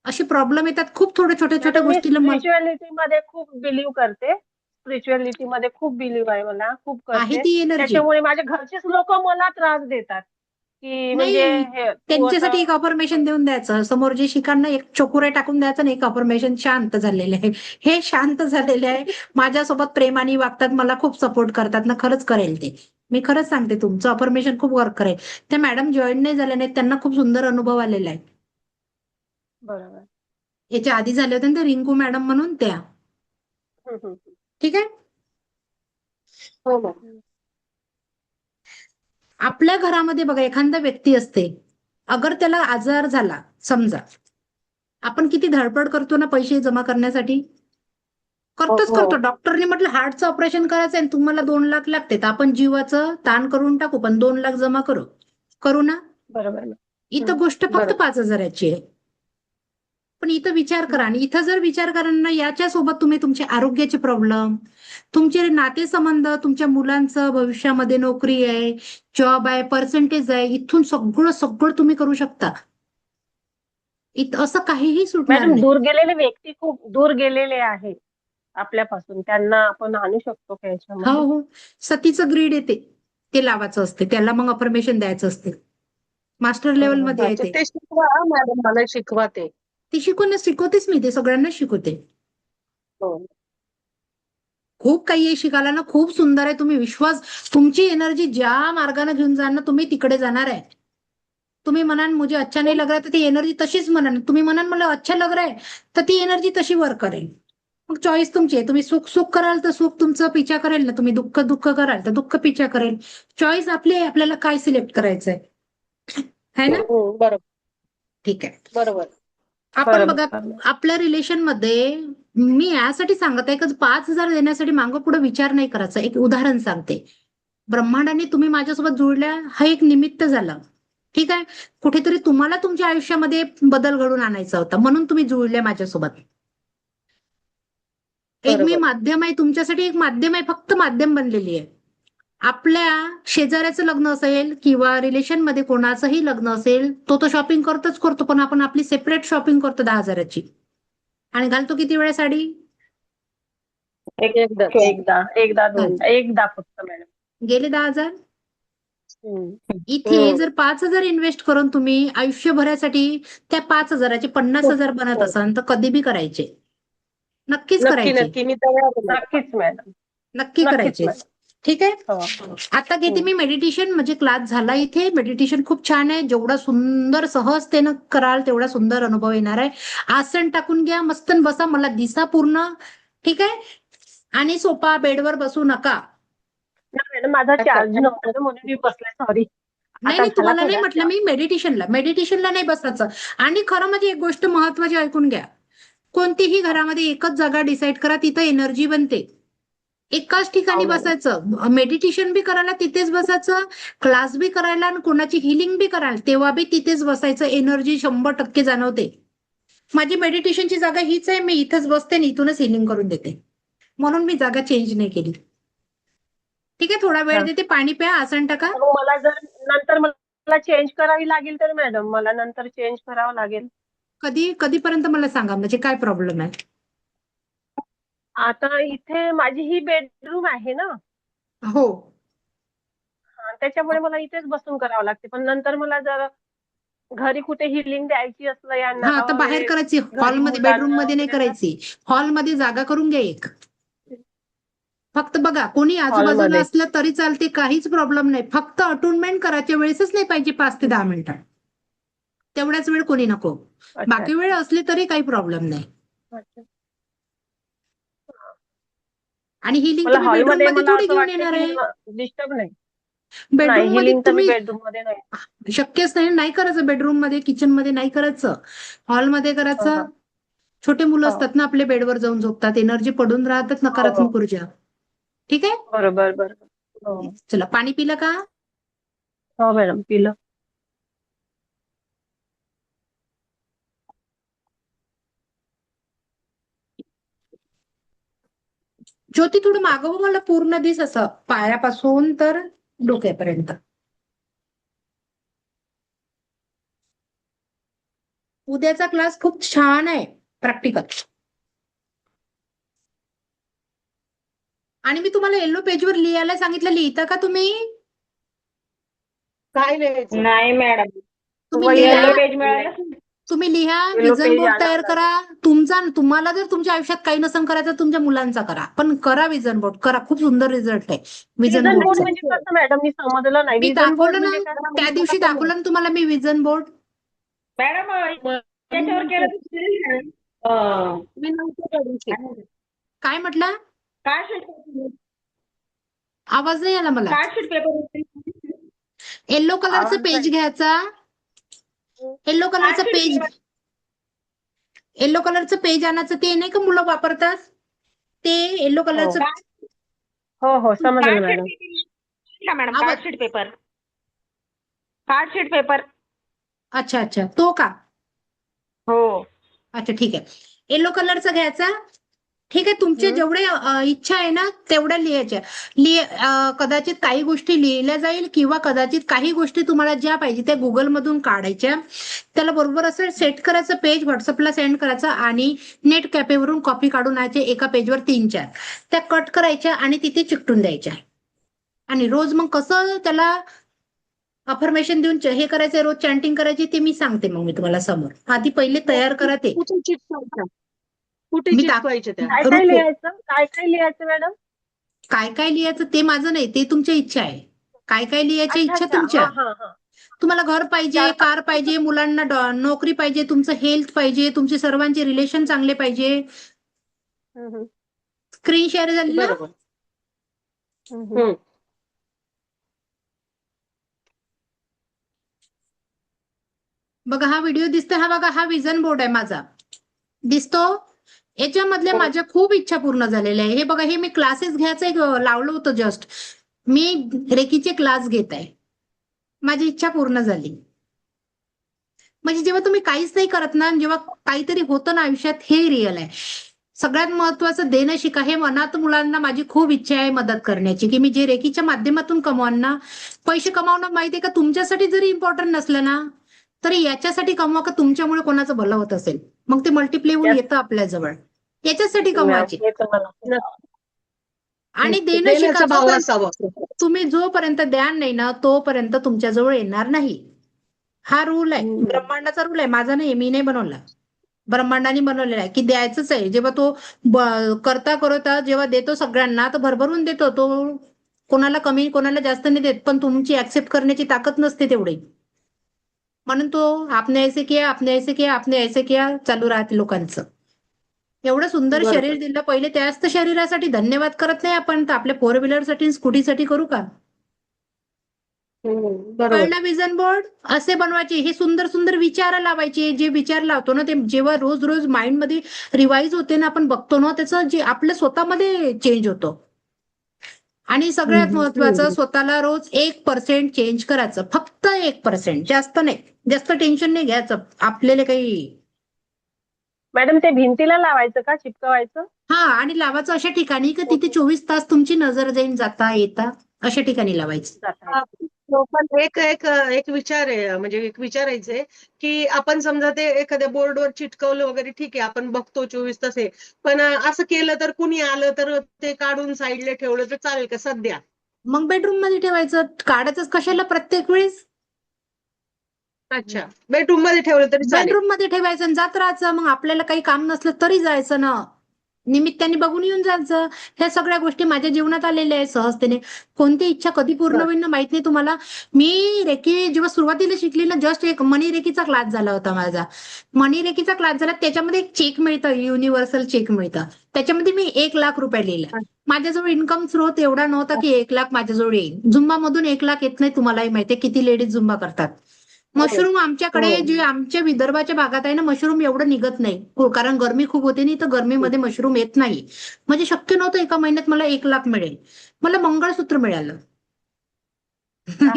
असे प्रॉब्लेम येतात खूप छोट्या छोट्या मी गोष्टीला स्पिरिच्युअलिटी मध्ये खूप बिलीव्ह करते. स्पिरिच्युअलिटी मध्ये खूप बिलीव्ह आहे मला, खूप आहे करते. ती एनर्जी. त्याच्यामुळे माझ्या घरचेच लोक मला त्रास देतात, की म्हणजे नाही, हे तू त्यांच्यासाठी एक असं. अफर्मेशन देऊन द्यायचं. समोर जे शिकांना एक चोकुरे टाकून द्यायचं आणि एक अफर्मेशन, शांत झालेले आहे, हे शांत झालेले आहे, माझ्यासोबत प्रेमाने वागतात, मला खूप सपोर्ट करतात ना, खरंच करेल ते. मी खरंच सांगते, तुमचं अफर्मेशन खूप वर्क करेल. त्या मॅडम जॉईन नाही झाल्या नाहीत, त्यांना खूप सुंदर अनुभव आलेला आहे. बरोबर. याच्या आधी झाले होते ना ते रिंकू मॅडम म्हणून, त्या. ठीक आहे. हो मॅम. आपल्या घरामध्ये बघा, एखादा व्यक्ती असते, अगर त्याला आजार झाला समजा, आपण किती धडपड करतो ना पैसे जमा करण्यासाठी, करतोच हो. करतो. डॉक्टरने म्हटलं हार्टचं ऑपरेशन करायचं आहे, तुम्हाला 2 लाख लागते, तर आपण जीवाचं ताण करून टाकू, पण 2 लाख जमा करू ना. बरोबर ना. इथं गोष्ट फक्त बरोबर. 5,000ची आहे. पण इथं विचार करा, आणि इथं जर विचार करा ना, याच्यासोबत तुम्ही तुमचे आरोग्याचे प्रॉब्लेम, तुमचे नातेसंबंध, तुमच्या मुलांचं भविष्यामध्ये नोकरी आहे, जॉब आहे, पर्सेंटेज आहे, इथून सगळं सगळं तुम्ही करू शकता. इथं असं काहीही सुटणार मॅडम, नाही. दूर गेलेले व्यक्ती खूप दूर गेलेले आहे आपल्यापासून, त्यांना आपण आणू शकतो का हो याच्यामध्ये? हो, सतीचं ग्रीड येते, ते लावायचं असते, त्याला मग अफर्मेशन द्यायचं असते, मास्टर लेवल मध्ये अच्छा, येते. ते शिकवा मॅडम, मला शिकवा ते. ती शिकवतेच मी, ते सगळ्यांना शिकवते. हो. खूप काही आहे शिकायला ना, खूप सुंदर आहे. तुम्ही विश्वास, तुमची एनर्जी ज्या मार्गाने घेऊन जाणार ना, तुम्ही तिकडे जाणार आहे. तुम्ही म्हणाल मुझे अच्छा नहीं लग रहा है, तर ती एनर्जी तशीच म्हणाल. तुम्ही म्हणाल मला अच्छा लग रहा है, तर ती एनर्जी तशी वर्क करेल. मग चॉईस तुमची आहे. तुम्ही सुख सुख कराल तर सुख तुमचं पिछा करेल ना, तुम्ही दुःख दुःख कराल तर दुःख पिछा करेल. चॉईस आपली आहे, आपल्याला काय सिलेक्ट करायचंय, है ना. बरोबर. ठीक आहे. बरोबर. आपण बघा, बरोबर. आपल्या रिलेशन मध्ये, मी यासाठी सांगत आहे की 5,000 देण्यासाठी मागं पुढे विचार नाही करायचा. एक उदाहरण सांगते. ब्रह्मांडाने तुम्ही माझ्यासोबत जुळल्या, हा एक निमित्त झाला. ठीक आहे. कुठेतरी तुम्हाला तुमच्या आयुष्यामध्ये बदल घडून आणायचा होता, म्हणून तुम्ही जुळले माझ्यासोबत. एक मी बरोबर. माध्यम आहे तुमच्यासाठी, एक माध्यम आहे, फक्त माध्यम बनलेली आहे. आपल्या शेजाऱ्याचं लग्न असेल किंवा रिलेशन मध्ये कोणाचंही लग्न असेल, तो शॉपिंग करतो, पण आपण आपली सेपरेट शॉपिंग करतो 10,000ची, आणि घालतो किती वेळा साडी? एकदाच. एकदा दोनदा फक्त मॅडम. गेले 10,000. हम्म. इथे जर 5,000 इन्व्हेस्ट करून तुम्ही आयुष्यभरासाठी त्या 5,000चे 50,000 बनत हो. असाल, तर कधी बी करायचे, नक्कीच नक्की करायचे, नक्की, मी तयार आहे मॅडम. नक्कीच मॅडम. नक्की नक्कीच करायचे. मॅडम. ठीक आहे. हो. आता घेते मी मेडिटेशन, म्हणजे क्लास झाला इथे. मेडिटेशन खूप छान आहे, जेवढा सुंदर सहजतेनं कराल तेवढा सुंदर अनुभव येणार आहे. आसन टाकून घ्या, मस्त बसा, मला दिसा पूर्ण. ठीक आहे. आणि सोपा बेडवर बसू नका. मॅडम, माझा चार्ज नव्हता ना, म्हणून मी बसले, सॉरी. नाही आता नाही, झाला तुम्हाला नाही थोडा म्हटलं मी, मेडिटेशनला नाही बसायचं. आणि खरं म्हणजे एक गोष्ट महत्वाची ऐकून घ्या, कोणतीही घरामध्ये एकच जागा डिसाईड करा, तिथं एनर्जी बनते. एकाच ठिकाणी मॅडम. बसायचं, मेडिटेशन बी करायला तिथेच बसायचं, क्लास बी करायला आणि कोणाची हिलिंग बी करायला तेव्हा बी तिथेच बसायचं. एनर्जी 100% जाणवते. माझी मेडिटेशनची जागा हीच आहे, मी इथंच बसते आणि इथूनच हिलिंग करून देते, म्हणून मी जागा चेंज नाही केली. ठीक आहे. थोडा वेळ देते, पाणी प्या, आसन टाका. मग मला जर नंतर मला चेंज करावी लागेल तर मॅडम, मला नंतर चेंज करावं लागेल. कधीपर्यंत मला सांगा, म्हणजे काय प्रॉब्लेम आहे? आता इथे माझी ही बेडरूम आहे ना, हो. त्याच्यामुळे मला इथेच बसून करावं लागते. पण नंतर मला जर घरी कुठे हिलिंग द्यायची असलं यांना हा, आता बाहेर वगैरे, करायची, घरी हॉलमध्ये, बेडरूम मुलांना मध्ये नाही वगैरे, करायची. हॉलमध्ये जागा करून घ्या एक. फक्त बघा, कोणी आजूबाजूला हॉलमध्ये. असलं तरी चालते, काहीच प्रॉब्लेम नाही. फक्त अटोनमेंट करायच्या वेळेसच नाही पाहिजे 5 ते 10 मिनिटं, तेवढ्याच वेळ कोणी नको. अच्छा. बाकी वेळ असली तरी काही प्रॉब्लेम नाही. अच्छा. आणि हिलिंग मला तुम्ही बेडरूम हॉलमध्ये मध्ये मला थोडी असं घेऊन वाटतं येणार की आहे. डिस्टर्ब नाही. नाही, बेडरूम मध्ये हिलिंग तर मी तुम्ही, बेडरूम मध्ये नाही. शक्यच नाही करायचं. बेडरूम मध्ये, किचन मध्ये नाही करायचं, हॉलमध्ये हो, करायचं. हो. छोटे मुलं हो, असतात ना आपले, बेडवर जाऊन झोपतात, एनर्जी पडून राहतात, हो, हो. नकारात्मक ऊर्जा. ठीक आहे. बरोबर. हो. चला, पाणी पिलं का? हो मॅडम, पिलं. ज्योती, थोडं मागव, मला पूर्ण दिस, असं पायापासून तर डोक्यापर्यंत. उद्याचा क्लास खूप छान आहे प्रॅक्टिकल. आणि मी तुम्हाला येलो पेजवर लिहायला सांगितलं, लिहिता का तुम्ही? काय लिहायचं? नाही मॅडम, तुम्ही वही लिहा, येलो आला पेज मिळालं. तुम्ही लिहा, येलो विजन पेज बोर्ड आला तयार मला. करा. तुम्हाला जर तुमच्या आयुष्यात काही नसेल करायचं, तुमच्या मुलांचा करा, पण करा विजन बोर्ड करा. खूप सुंदर रिझल्ट आहे विजन विजन बोर्ड बोर्डचा. म्हणजे कसं मॅडम? मी समजलं नाही. मी विजन बोर्ड दाखवलं ना, म्हणजे काय? त्या दिवशी दाखवलं ना तुम्हाला मी विजन बोर्ड. मॅडम मग याच्यावर केलं तर चालेल ना? मी नव्हते त्या दिवशी. काय म्हणतात? काय म्हटलं? कार्ड शीट पेपर, आवाज नाही आला मला. कार्ड शीट पेपर, येलो कलरचं आवाज पेज नाही. घ्यायचा. येलो कार्ड कलरचं शीट पेज, पेपर. येलो कलरचं पेज आणायचं. ते नाही का मुलं वापरतात, ते येलो कलरचं. हो समजलं card sheet madam. Paper madam, आवाज. Card sheet paper, card sheet paper. अच्छा अच्छा, तो का? हो. अच्छा ठीक आहे. येलो कलरचा घ्यायचा. ठीक आहे, तुमचे हम्म. जेवढे इच्छा आहे ना तेवढ्या लिहायच्या. कदाचित काही गोष्टी लिहिल्या जाईल, किंवा कदाचित काही गोष्टी तुम्हाला ज्या पाहिजे त्या गुगलमधून काढायच्या. त्याला बरोबर असं सेट करायचं, पेज व्हॉट्सअपला सेंड करायचं, आणि नेट कॅफेवरून कॉपी काढून आणायचे. एका पेजवर 3-4 त्या कट करायच्या आणि तिथे चिकटून द्यायच्या. आणि रोज मग कसं त्याला अफर्मेशन देऊन हे करायचं, रोज चॅन्टिंग करायची, ते मी सांगते मग मी तुम्हाला समोर. आधी पहिले तयार करा ते. कुठे चिटकवायच्या? कुठे मी चिटकवायच्या त्या? काय काय रुको. लिहायचं? काय काय लिहायचं मॅडम? काय काय लिहायचं ते माझं नाही, ते तुमच्या इच्छा आहे. काय काय लिहायची अच्छा इच्छा अच्छा. तुमच्या. हा. तुम्हाला घर पाहिजे, 4-5 कार पाहिजे, मुलांना नोकरी पाहिजे, तुमचं हेल्थ पाहिजे, तुमचे सर्वांचे रिलेशन चांगले पाहिजे. हम्म. स्क्रीन शेअर झाली ना? बरोबर. हम्म. हम्म. बघा हा व्हिडिओ दिसतो, हा बघा, हा विजन बोर्ड आहे माझा, दिसतो. याच्यामधल्या हो. माझ्या खूप इच्छा पूर्ण झालेल्या आहे. हे बघा, हे मी क्लासेस घ्यायचं एक लावलं होतं जस्ट. मी रेकीचे क्लास घेत आहे. माझी इच्छा पूर्ण झाली. म्हणजे जेव्हा तुम्ही काहीच नाही करत ना, जेव्हा काहीतरी होतं ना आयुष्यात, हे रिअल आहे. सगळ्यात महत्वाचं देणं शिका. हे मनात मुलांना माझी खूप इच्छा आहे मदत करण्याची, की मी जे रेकीच्या माध्यमातून कमवान ना, पैसे कमावणं माहितीये का तुमच्यासाठी जरी इम्पॉर्टंट नसलं ना, तरी याच्यासाठी कमवा का तुमच्यामुळे कोणाचं भलं होत असेल, मग ते मल्टिप्ले होऊन Yes. येतं आपल्याजवळ. याच्यासाठी कमवायचे. हे तर मला आणि देणं शिका. देण्याचा भाव जोपर्यंत असावा. तुम्ही जोपर्यंत द्यान नाही ना, तोपर्यंत तुमच्याजवळ येणार नाही. हा रूल आहे, ब्रह्मांडाचा रूल आहे, माझा नाही, मी नाही बनवला, ब्रह्मांडाने बनवलेला आहे, की द्यायचंच आहे. जेव्हा तो करता जेव्हा देतो सगळ्यांना, तर भरभरून देतो तो. कोणाला कमी कोणाला जास्त नाही देत, पण तुमची ऍक्सेप्ट करण्याची ताकद नसते तेवढी. म्हणून तो आपने ऐसे किया, आपने ऐसे किया, आपने ऐसे किया चालू राहते लोकांचं. एवढं सुंदर बरोबर. शरीर दिलं, पहिले त्याच तर शरीरासाठी धन्यवाद करत नाही आपण, तर आपल्या 4 व्हीलरसाठी स्कूटीसाठी करू का? बरोबर. कळला विजन बोर्ड असे बनवायचे. हे सुंदर सुंदर विचार लावायचे. जे विचार लावतो ना, ते जेव्हा रोज रोज माइंड मध्ये रिवाईज होते ना, आपण बघतो ना, त्याचं जे आपल्या स्वतःमध्ये चेंज होतो. आणि सगळ्यात महत्वाचं, स्वतःला रोज 1% चेंज करायचं, फक्त 1%, जास्त नाही. जास्त टेन्शन नाही घ्यायचं आपल्याला काही. मॅडम ते भिंतीला लावायचं का, चिपकवायचं? हा, आणि लावायचं अशा ठिकाणी की तिथे 24 तास तुमची नजर जाईन, जाता येता अशा ठिकाणी लावायचं. जाता हो, पण एक एक एक विचार आहे, म्हणजे एक विचारायचंय, की आपण समजा ते एखाद्या बोर्डवर चिटकवलं वगैरे, ठीक आहे, आपण बघतो 24 तास आहे, पण असं केलं तर कुणी आलं तर ते काढून साईडला ठेवलं तर चालेल का सध्या? मग बेडरूम मध्ये ठेवायचं, काढायचंच कशाला प्रत्येक वेळेस. अच्छा, बेडरूम मध्ये ठेवलं तरी चालेल. बेडरूम मध्ये ठेवायचं आणि जात राहायचं. मग आपल्याला काही काम नसलं तरी जायचं ना, निमित्ताने बघून येऊन जायचं. ह्या सगळ्या गोष्टी माझ्या जीवनात आलेल्या आहेत सहजतेने. कोणती इच्छा कधी पूर्ण होईल ना माहित नाही तुम्हाला. मी रेकी जेव्हा सुरुवातीला शिकली ना, जस्ट एक मणी रेकीचा क्लास झाला होता माझा. मणी रेकीचा क्लास झाला, त्याच्यामध्ये एक चेक मिळतं, युनिव्हर्सल चेक मिळतं. त्याच्यामध्ये मी 1,00,000 रुपये लिहिला. माझ्याजवळ इन्कम स्रोत एवढा नव्हता की 1,00,000 माझ्याजवळ येईल. झुंबा मधून 1,00,000 येत नाही, तुम्हालाही माहितीये किती लेडीज झुंबा करतात. मशरूम आमच्याकडे जे आमच्या विदर्भाच्या भागात आहे ना, मशरूम एवढं निघत नाही, कारण गरमी खूप होते नाही, तर गरमीमध्ये मशरूम येत नाही. म्हणजे शक्य नव्हतं एका महिन्यात मला 1,00,000 मिळेल. मला मंगळसूत्र मिळालं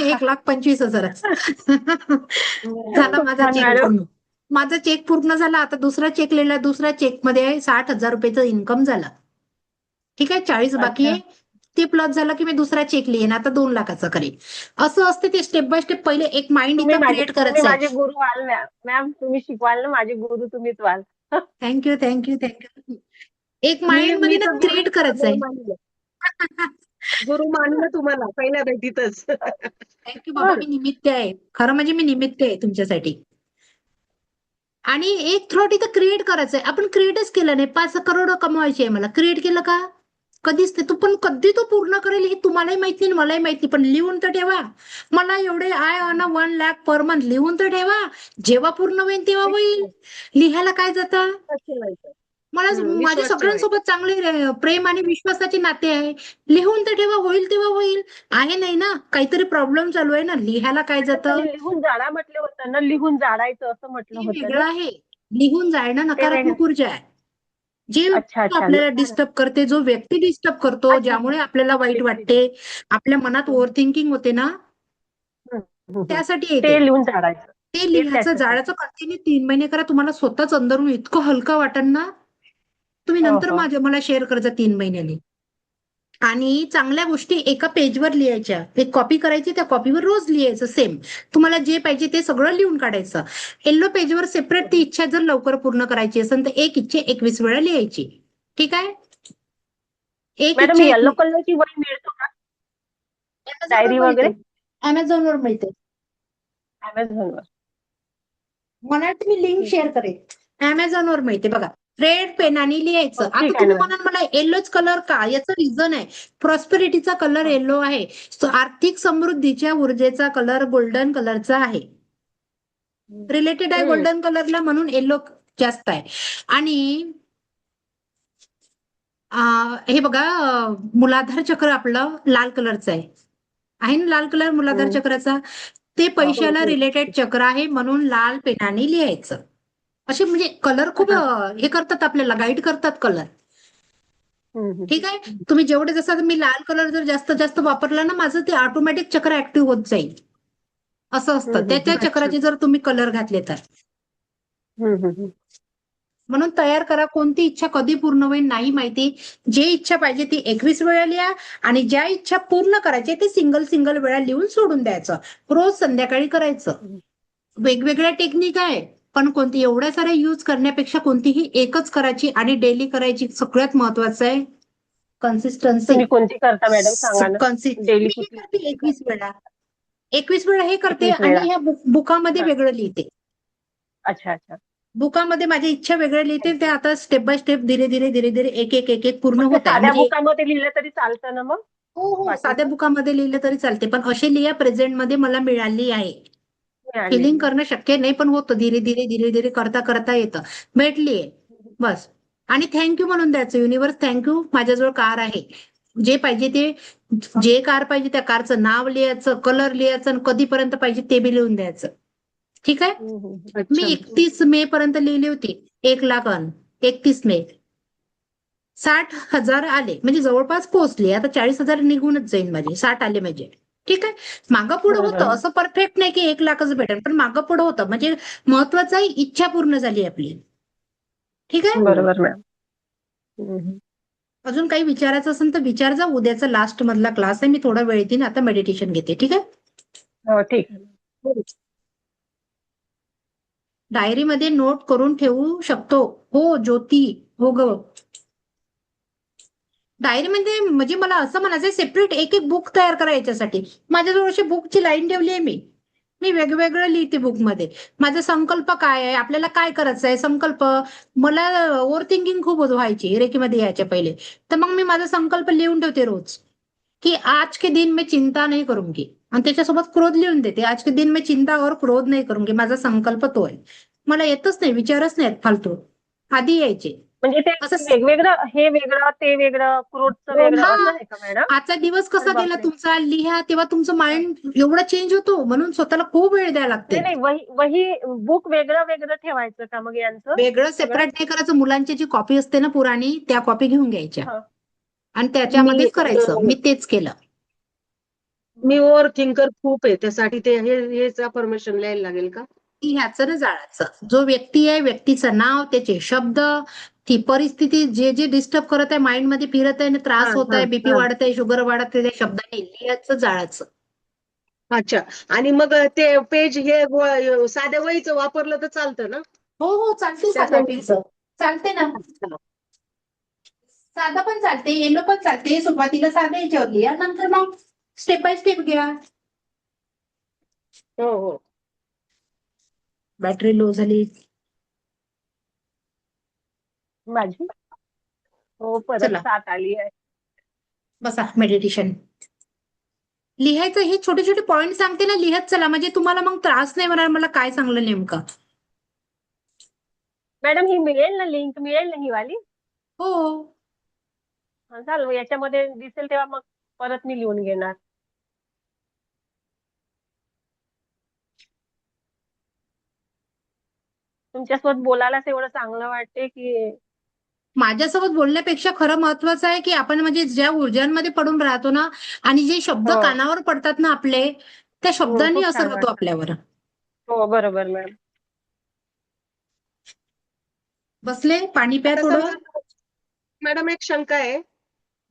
1,25,000. झाला माझा चेक मॅडम पूर्ण. माझा चेक पूर्ण झाला. आता दुसरा चेक लिहिला, दुसऱ्या चेक मध्ये 60,000 रुपयाचं इन्कम झाला. ठीक आहे, 40 बाकी आहे. ते प्लस झालं की मी दुसरा चेक लिहिन, आता 2 लाखाचा करेन. असं असते ते स्टेप बाय स्टेप. पहिले एक माइंड तुम्ही इथं क्रिएट तुम्ही करायचं आहे. माझे गुरु व्हाल मॅम. मॅम तुम्ही शिकवाल ना, माझे गुरु तुम्हीच व्हाल. Thank you thank you thank you. एक मी माइंड मध्ये मी ना तर क्रिएट करायचं आहे. गुरु मानलं तुम्हाला पहिल्या भेटीतच. थँक्यू बाबा, मी निमित्त आहे. खरं म्हणजे मी निमित्त आहे तुमच्यासाठी. आणि एक थॉट इथं क्रिएट करायचंय. आपण क्रिएटच केलं नाही. 5 करोड कमवायचे आहे मला. क्रिएट केलं का? कधीच नाही. तू पण कधी तो पूर्ण करेल हे तुम्हालाही माहित नाही, मलाही माहित नाही. पण लिहून तर ठेवा. मला एवढे I on 1 lakh per month लिहून तर ठेवा. जेव्हा पूर्ण होईल तेव्हा होईल. लिहायला काय जातं? मला माझे विश्वास सगळ्यांसोबत चांगले प्रेम आणि विश्वासाचे नाते आहे. लिहून तर ठेवा. होईल तेव्हा होईल. आहे नाही ना, काहीतरी प्रॉब्लेम चालू आहे ना. लिहायला काय जातं? लिहून जाडा म्हटलं होतं ना, लिहून जाडायचं असं म्हटलं ते होतं वेगळं ना. आहे. लिहून जाणं ते वेगळं. नकारात्मक ऊर्जा आहे. जे अच्छा अच्छा. आपल्याला डिस्टर्ब करते, जो व्यक्ती डिस्टर्ब करतो, अच्छा. ज्यामुळे आपल्याला वाईट वाटते, आपल्या मनात ओव्हर थिंकिंग होते ना, त्यासाठी येते. ते लिहून जाडायचं. ते लिहायचं, त्याच्यासाठी. जाळाचं कंटिन्यू 3 महिने करा. तुम्हाला स्वतःच अंदरून इतकं हलकं वाटेल ना, तुम्ही हो, नंतर हो. मला शेअर करायचं 3 महिन्यांनी. आणि चांगल्या गोष्टी एका पेजवर लिहायच्या. एक कॉपी करायची, त्या कॉपीवर रोज लिहायचं सेम. तुम्हाला जे पाहिजे ते सगळं लिहून काढायचं. येलो पेजवर सेपरेट ती इच्छा जर लवकर पूर्ण करायची असेल तर एक इच्छा 21 वेळा लिहायची. ठीक आहे? एक मॅडम इच्छा येलो कलरची वही मिळतो का डायरी वगैरे? अमेझॉनवर मिळते. अमेझॉनवर. मला वाटतं मी लिंक शेअर करेन. अमेझॉनवर मिळते बघा. रेड पेनाने लिहायचं. हो, आता ठीक आहे तुम्ही ना. म्हणाल मला येलोच कलर का? याचं रिझन आहे. प्रॉस्पेरिटीचा कलर येलो आहे. आर्थिक समृद्धीच्या ऊर्जेचा कलर गोल्डन कलरचा आहे. रिलेटेड आहे गोल्डन कलरला, म्हणून येलो जास्त आहे. आणि हे बघा, मूलाधार चक्र आपलं लाल कलरचं आहे ना, लाल कलर मूलाधार चक्राचा. ते पैशाला रिलेटेड चक्र आहे, म्हणून लाल पेनाने लिहायचं. असे म्हणजे कलर खूप हे करतात, आपल्याला गाईड करतात कलर. ठीक आहे? तुम्ही जेवढे, जसं मी लाल कलर जर जास्त जास्त वापरला ना, माझं ते ऑटोमॅटिक चक्र ऍक्टिव्ह होत जाईल. असं असतं. त्याच्या चक्राचे जर तुम्ही कलर घातले तर. म्हणून तयार करा. कोणती इच्छा कधी पूर्ण होईल नाही माहिती. जे इच्छा पाहिजे ती 21 वेळा लिहा, आणि ज्या इच्छा पूर्ण करायची ते सिंगल वेळा लिहून सोडून द्यायचं. रोज संध्याकाळी करायचं. वेगवेगळ्या टेक्निक आहे, पण कोणती एवढ्या साऱ्या यूज करण्यापेक्षा कोणतीही एकच करायची आणि डेली करायची. सगळ्यात महत्वाचं आहे कन्सिस्टन्सी. तुम्ही कोणती करता मॅडम सांगा ना. डेली मी हे कुठली? करते 21 वेळा. 21 वेळा हे करते 21 आणि वेळा. ह्या बुकामध्ये वेगळं लिहिते. अच्छा अच्छा. बुकामध्ये माझ्या इच्छा वेगळ्या लिहिते. ते आता स्टेप बाय स्टेप धीरे धीरे एक एक पूर्ण मग ते होत आहे. साध्या म्हणजे बुकामध्ये लिहिलं तरी चालतं ना मग? हो, साध्या बुकामध्ये लिहिलं तरी चालते, पण असे लिहा प्रेझेंटमध्ये मला मिळाली आहे. फिलिंग करणं शक्य नाही, पण होतं. धीरे धीरे करता येतं. भेटलीये बस. आणि थँक्यू म्हणून द्यायचं. युनिव्हर्स थँक्यू, माझ्याजवळ कार आहे. जे पाहिजे ते, जे कार पाहिजे त्या कारचं नाव लिहायचं, कलर लिहायचं, आणि कधीपर्यंत पाहिजे ते बी लिहून द्यायचं. ठीक आहे? मी 31 मे पर्यंत लिहिली होती. 1 लाख 31 मे. 60,000 आले, म्हणजे जवळपास पोहोचले. आता 40,000 निघूनच जाईल माझे. 60 आले म्हणजे. ठीक आहे? मागं पुढे होतं. असं परफेक्ट नाही की 1 लाखच भेटेल, पण मागं पुढे होतं. म्हणजे महत्वाचं आहे इच्छा पूर्ण झाली आपली. ठीक आहे? बरोबर मॅम. अजून काही विचारायचं असेल तर विचार जा. उद्याचा लास्ट मधला क्लास आहे. मी थोडा वेळ येते, आता मेडिटेशन घेते. ठीक आहे? हो, ठीक आहे. डायरीमध्ये नोट करून ठेवू शकतो. हो ज्योती, हो ग. डायरीमध्ये म्हणजे मला असं म्हणायचं, सेपरेट एक बुक तयार करा याच्यासाठी. माझ्याजवळ अशी बुकची लाईन ठेवली आहे मी. मी वेगवेगळं लिहिते बुकमध्ये. माझा संकल्प काय आहे, आपल्याला काय करायचं आहे, संकल्प. मला ओव्हर थिंकिंग खूप व्हायची रेकीमध्ये यायच्या पहिले. तर मग मी माझा संकल्प लिहून ठेवते रोज, की आज के दिन मैं चिंता नहीं करूंगी. आणि त्याच्यासोबत क्रोध लिहून देते. आज के दिन मैं चिंता और क्रोध नहीं करूंगी. माझा संकल्प तो आहे. मला येतच नाही, विचारच नाहीत फालतू. आधी यायचे. म्हणजे ते असं वेगवेगळं, हे वेगळं ते वेगळं, क्रोधचं वेगळं असं आहे का मॅडम? आजचा दिवस कसा अरे गेला बापरे. तुमचा लिहा, तेव्हा तुमचं माइंड एवढा चेंज होतो. म्हणून स्वतःला खूप वेळ द्यायला लागते. नाही वही बुक वेगळं ठेवायचं का मग यांचं? वेगळं सेपरेट नाही करायचं. मुलांची जी कॉपी असते ना पुराणी, त्या कॉपी घेऊन घ्यायच्या आणि त्याच्यामध्येच करायचं. मी तेच केलं. मी ओव्हर थिंकर खूप आहे, त्यासाठी ते हेच अफर्मेशन लिहायला लागेल का? ह्याचं ना जाळाचं. जो व्यक्ती आहे, व्यक्तीचं नाव, त्याचे शब्द, ती परिस्थिती, जे जे डिस्टर्ब करत आहे, माइंड मध्ये फिरत आहे, हा त्रास होत हा आहे, बीपी हा वाढत आहे, शुगर वाढत आहे, त्या शब्दाने लिहायचं जाळाचं. अच्छा. आणि मग ते पेज हे साध्या वहीचं वापरलं तर चालतं ना? हो हो, चालते त्या साधा पेनचं. चालते ना. साधा पण चालते, येलो पण चालते. सुरुवातीला साधा याच्यावर लिहा, नंतर मग स्टेप बाय स्टेप घ्या. हो हो. बॅटरी लो झाली. माझी हो परत चला 7 आली आहे. बसा, मेडिटेशन. लिहायचं, हे छोटे छोटे पॉइंट सांगते ना, लिहत चला, म्हणजे तुम्हाला मग त्रास नाही होणार. मला काय सांगलं नेमकं? मॅडम ही मिळेल ना, लिंक मिळेल ना ही वाली? हो. चालेल, याच्यामध्ये दिसेल तेव्हा मग परत मी लिहून घेणार. तुमच्यासोबत बोलायलाच एवढं चांगलं वाटते की माझ्यासोबत बोलण्यापेक्षा खरं महत्वाचं आहे की आपण म्हणजे ज्या ऊर्जांमध्ये पडून राहतो ना, आणि जे शब्द हो कानावर पडतात ना आपले, त्या शब्दांनी खूप असर छान होतो वाटतं. आपल्यावर. हो बरोबर मॅम. बसले, पाणी प्या आता थोडं. समजा मॅडम एक शंका आहे.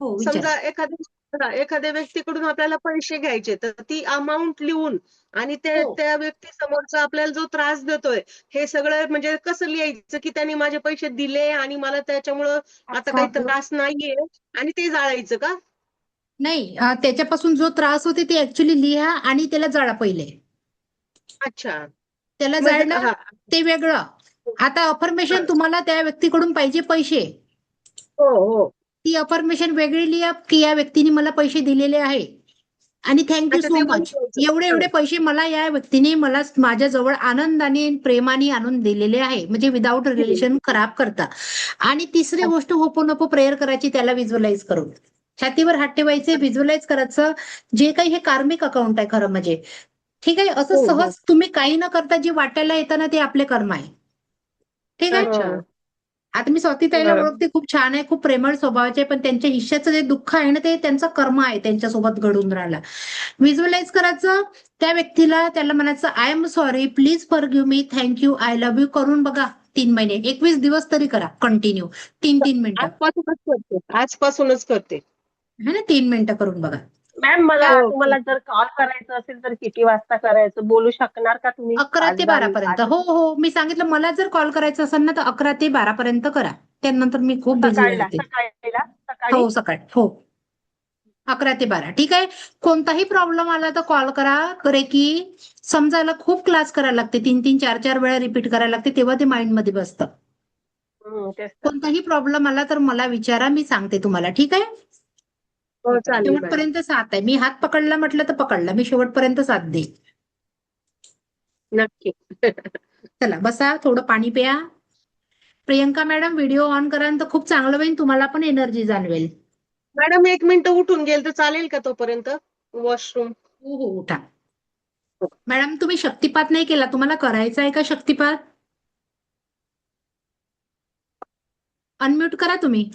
हो, विचारा. समजा एखाद्या व्यक्तीकडून आपल्याला पैसे घ्यायचे, तर ती अमाऊंट लिहून आणि हो. त्या व्यक्ती समोरचा आपल्याला जो त्रास देतोय, हे सगळं म्हणजे कसं लिहायचं की त्यांनी माझे पैसे दिले आणि मला त्याच्यामुळं आता काही त्रास नाहीये, आणि ते जाळायचं का? नाही, त्याच्यापासून जो त्रास होते ते ऍक्च्युली लिहा आणि त्याला जाळा पहिले. अच्छा. त्याला मग जाळणं हा. ते वेगळं. आता हा. अफर्मेशन तुम्हाला त्या व्यक्तीकडून पाहिजे पैसे, हो हो. ती अफर्मेशन वेगळी लिहा की या व्यक्तीने मला पैसे दिलेले आहे आणि थँक्यू अच्छा, सो ते मच. बोलायचं. एवढे एवढे पैसे मला या व्यक्तीने मला माझ्याजवळ आनंदाने प्रेमाने आणून दिलेले आहे, म्हणजे विदाऊट रिलेशन खराब करता. आणि तिसरी गोष्ट, होपोनोपो प्रेयर करायची, त्याला व्हिज्युअलाइज करून छातीवर हात ठेवायचे, व्हिज्युअलाइज करायचं. जे काही हे कार्मिक अकाउंट आहे खरं म्हणजे, ठीक आहे. असं हो हो. सहज तुम्ही काही न करता जे वाटायला येतं ना, ते आपले कर्म आहे. ठीक आहे. अच्छा. आता मी स्वाती ताईला बरोबर. ओळखते, खूप छान आहे, खूप प्रेमळ स्वभावाचे, पण त्यांच्या हिश्श्याचं जे दुःख आहे ना, ते त्यांचं कर्म आहे त्यांच्यासोबत घडून राहिला. व्हिज्युअलाइज करायचं त्या व्यक्तीला, त्याला म्हणायचं I am sorry, please forgive me, thank you, I love you करून बघा. 3 महिने, 21 दिवस तरी करा कंटिन्यू, 3-3 मिनिटं. आजपासूनच करते. है ना, 3 मिनिटं करून बघा. मॅम मला ओके. तुम्हाला जर कॉल करायचं असेल तर किती वाजता करायचं, बोलू शकणार का तुम्ही? 11 ते 12 पर्यंत. हो हो, मी सांगितलं, मला जर कॉल करायचा असेल ना, तर 11 ते 12 पर्यंत करा. त्यानंतर मी खूप बिझी सकाळी राहते. सकाळी हो, सकाळी. हो, 11 ते 12. ठीक आहे. कोणताही प्रॉब्लेम आला तर कॉल करा. की समजायला खूप क्लास करायला लागते, 3-3, 4-4 वेळा रिपीट करायला लागते, तेव्हा ते माइंड मध्ये बसतं. तेच तर. कोणताही प्रॉब्लेम आला तर मला विचारा, मी सांगते तुम्हाला. ठीक आहे. हो, ठीक आहे. चालेल मॅडम. शेवटपर्यंत साथ आहे. मी हात पकडला म्हटलं तर पकडला, मी शेवटपर्यंत साथ देईन. नक्की. चला बसा, थोडं पाणी प्या. प्रियंका मॅडम, व्हिडिओ ऑन कराल तर खूप चांगलं होईल, तुम्हाला पण एनर्जी जाणवेल. मॅडम 1 मिनिट उठून गेल तर चालेल का तोपर्यंत? वॉशरूम. हो हो, उठा. मॅडम, तुम्ही शक्तिपात नाही केला, तुम्हाला करायचा आहे का शक्तिपात? अनम्यूट करा तुम्ही.